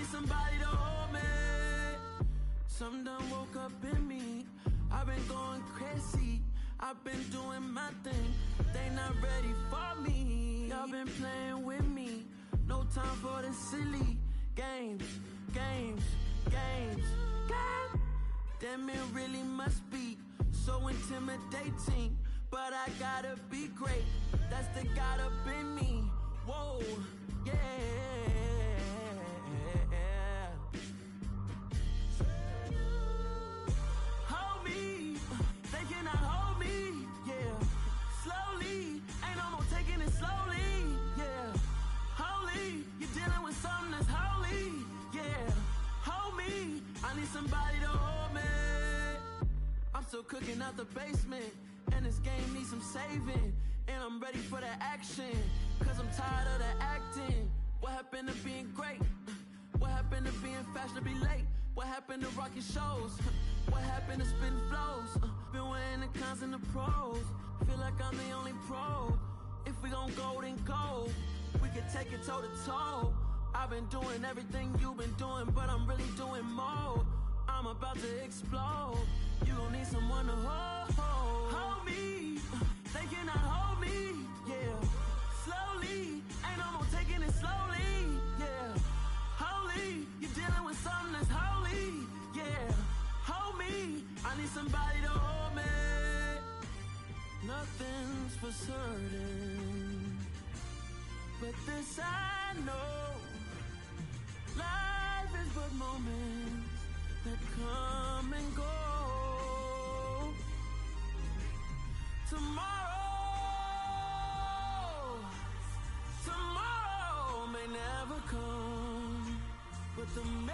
Somebody to hold me. Something done woke up in me. I've been going crazy. I've been doing my thing. They not ready for me. Y'all been playing with me. No time for the silly games. Damn, it really must be so intimidating. But I gotta be great. That's the God up in me. Whoa, yeah. Somebody to hold me. I'm still cooking out the basement, and this game needs some saving. And I'm ready for the action, cause I'm tired of the acting. What happened to being great? What happened to being fashionably late? What happened to rocking shows? What happened to spitting flows? Been weighing the cons and the pros. Feel like I'm the only pro. If we gon' go, then go. We can take it toe to toe. I've been doing everything you've been doing, but I'm really doing more. I'm about to explode. You gon' need someone to hold me. They cannot hold me, yeah. Slowly, ain't no more taking it slowly, yeah. Holy, you're dealing with something that's holy, yeah. Hold me, I need somebody to hold me. Nothing's for certain, but this I know. Life is but moments that come and go. Tomorrow may never come, but the memories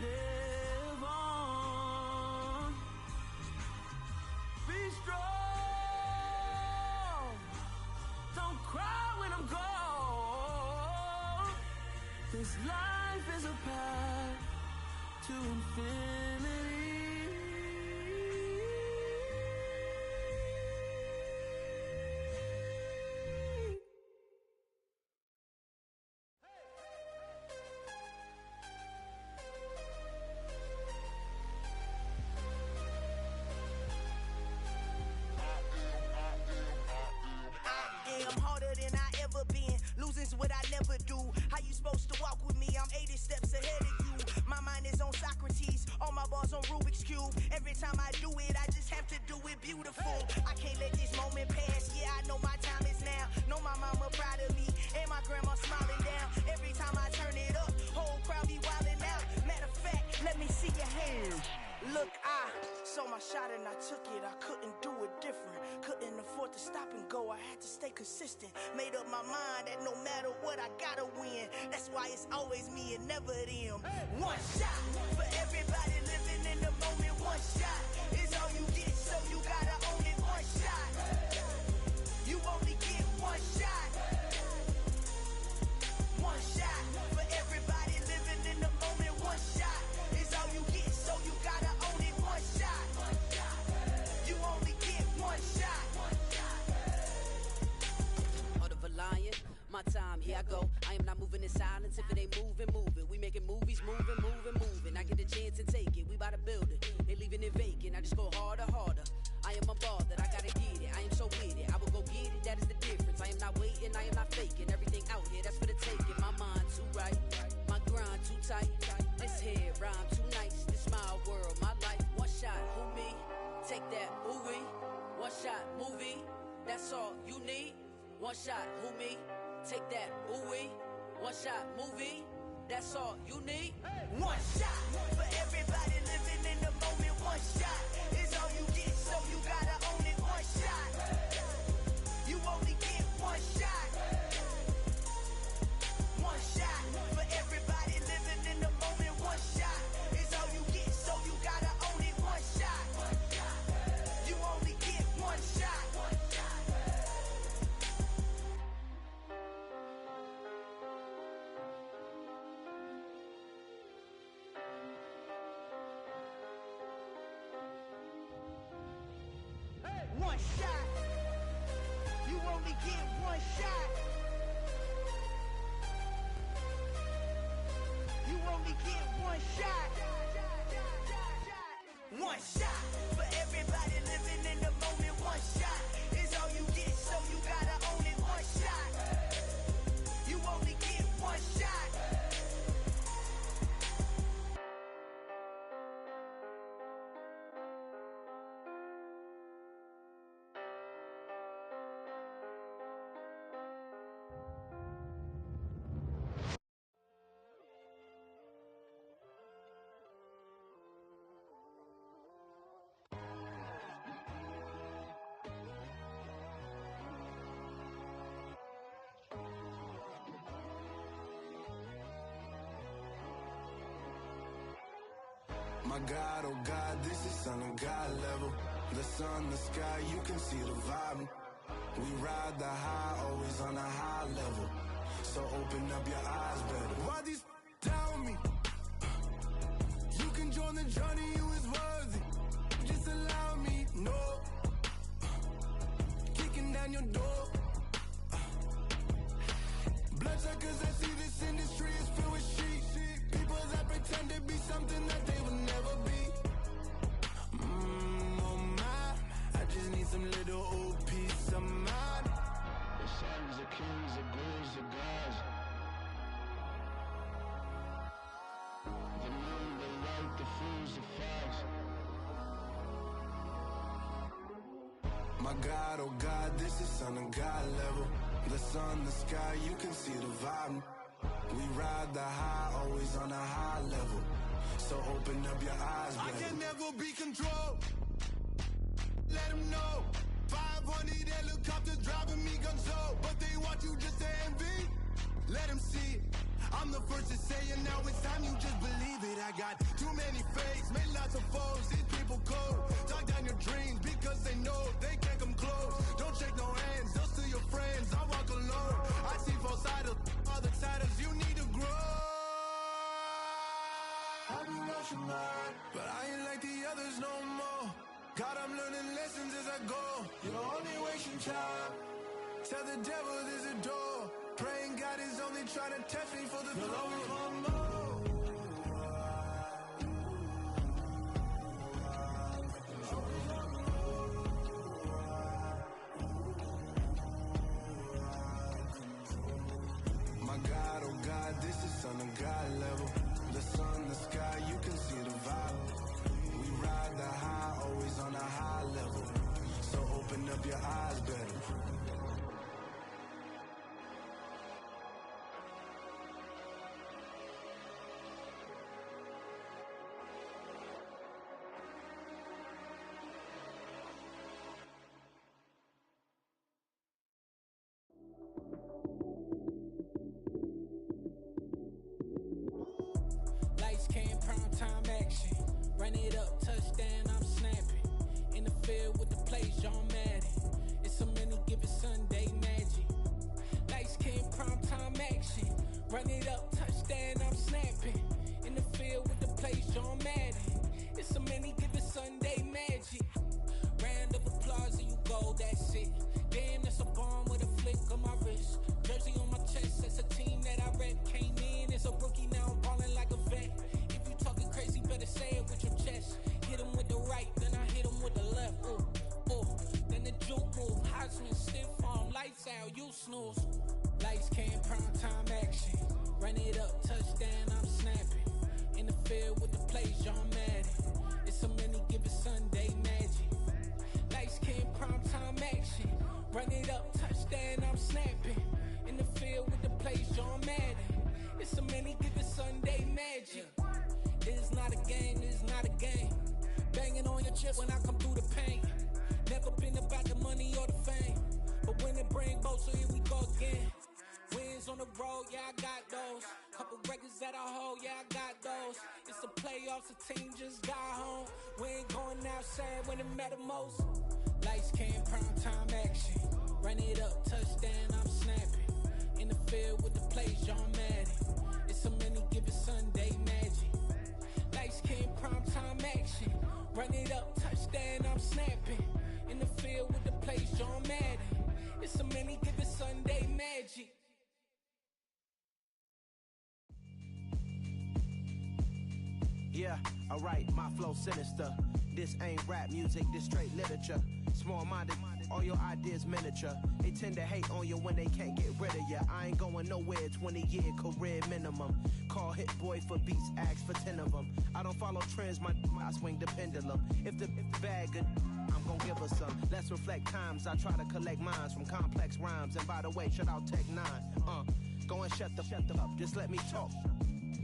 live on. Be strong, don't cry when I'm gone. This life is a path to infinity. I'm harder than I ever been. Losing's what I never do. How you supposed to walk with me? I'm 80 steps ahead of you. My mind is on Socrates, all my bars on Rubik's Cube. Every time I do it, I just have to do it beautiful. I can't let this moment pass. Yeah, I know my time is now. Know my mama proud of me, and my grandma smiling down. Every time I turn it up, whole crowd be wildin' out. Matter of fact, let me see your hands. Look, I saw my shot and I took it. I couldn't do it different. Couldn't afford to stop and go. I had to stay consistent. Made up my mind that no matter what, I gotta win. That's why it's always me and never them. One shot for everybody living in the moment. One shot is all you get, so you gotta own it. One shot. You only get one shot. One shot for everybody living in the moment. One shot is all you get, so you gotta own it. One shot. You only get one shot. Heart of a lion, my time, here I go. I am not moving in silence. If it ain't moving, moving. We making movies, moving, moving, moving. I get a chance and take it. We bout to build it. They leaving it vacant. I just go harder, harder. I am a ball that I gotta get it. I am so with it. I will go get it. That is the difference. I am not waiting. I am not faking. Everything out here, that's for the taking. My mind too right. My grind too tight. This head rhyme too nice. This my world, my life. One shot, who me? Take that, who we? One shot, movie. That's all you need. One shot, who me? Take that, who we? One shot, movie. That's all you need. One shot for everybody living in the moment. One shot is all you get, so you gotta own it. One shot. You only get one shot. One shot for everybody living in the moment. One shot is all you get, so you gotta own it. One shot. You only get one shot. One shot. You only get one shot. You only get one shot. One shot for everybody living in the moment. One shot is all you get, so you gotta own it. One shot. You only get one shot. My God, oh God, this is Son of God level. The sun, the sky, you can see the vibe. We ride the high, always on a high level. So open up your eyes better. Why these tell me? You can join the journey, you is worthy. Just allow me, no. Kicking down your door. Bloodshot, cause I see this industry is filled with sheep. People that pretend to be something that they will never be. Oh my, I just need some little old peace of mind. The sun is a God, oh God, this is on a God level. The sun, the sky, you can see the vibe. We ride the high, always on a high level. So open up your eyes, baby. I can never be controlled. Let them know. 500 helicopters driving me gonzo. But they want you just to envy. Let them see it. I'm the first to say it, now it's time you just believe it. I got too many fakes, made lots of foes. These people cold. Talk down your dreams because they know they can't come close. Don't shake no hands, those to your friends. I walk alone. I see false idols, other titles. You need to grow. I've been rushing hard, but I ain't like the others no more. God, I'm learning lessons as I go. You're only wasting time. Tell the devil there's a door. Praying God is only trying to test me for the glory. My God, oh God, this is on a God level. The sun, the sky, you can see the vibe. We ride the high, always on a high level. So open up your eyes, better. Lights came, prime time action. Run it up, touchdown, I'm snapping. In the field with the plays, John Madden. It's a many given Sunday magic. Lights came, prime time action. Run it up, touchdown, I'm snapping. In the field with the plays, John Madden. It's a many given Sunday magic. Round of applause and you go, that's it. Damn, that's a bomb with a flick on my wrist. Jersey on my chest, that's a team that I rep. Came in as a rookie, now I'm ballin' like a vet. If you talking crazy, better say it with your chest. Hit him with the right, then I hit him with the left. Ooh, ooh, then the juke move. Heisman, stiff arm, lights out, you snooze. Lights came, prime time action. Run it up, touchdown, I'm snapping. In the field with the plays, John Madden. It's a many given Sunday magic. Lights came, prime time action. Run it up, touchdown, I'm snapping. In the field with the plays, John Madden. It's a many given Sunday magic. This is not a game, this is not a game. Banging on your chest when I come through the paint. Never been about the money or the fame. But when it bring both, so here we go again. Wins on the road, yeah, I got those. Couple records that I hold, yeah, I got those. It's the playoffs, the team just got home. We ain't going outside when it matter most. Lights came, prime time action. Run it up, touchdown, I'm snapping. In the field with the plays, John Madden. It's a many given Sunday magic. Lights came, prime time action. Run it up, touchdown, I'm snapping. In the field with the plays, John Madden. It's a many given Sunday magic. Yeah, alright, my flow sinister. This ain't rap music, this straight literature. Small-minded, all your ideas miniature. They tend to hate on you when they can't get rid of you. I ain't going nowhere, 20-year career minimum. Call Hit Boy for beats, ask for 10 of them. I don't follow trends, I swing the pendulum. If the bag good, I'm gon' give her some. Let's reflect times, I try to collect minds from complex rhymes. And by the way, shout out Tech 9. Go and shut the up, just let me talk.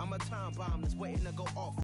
I'm a time bomb that's waiting to go off.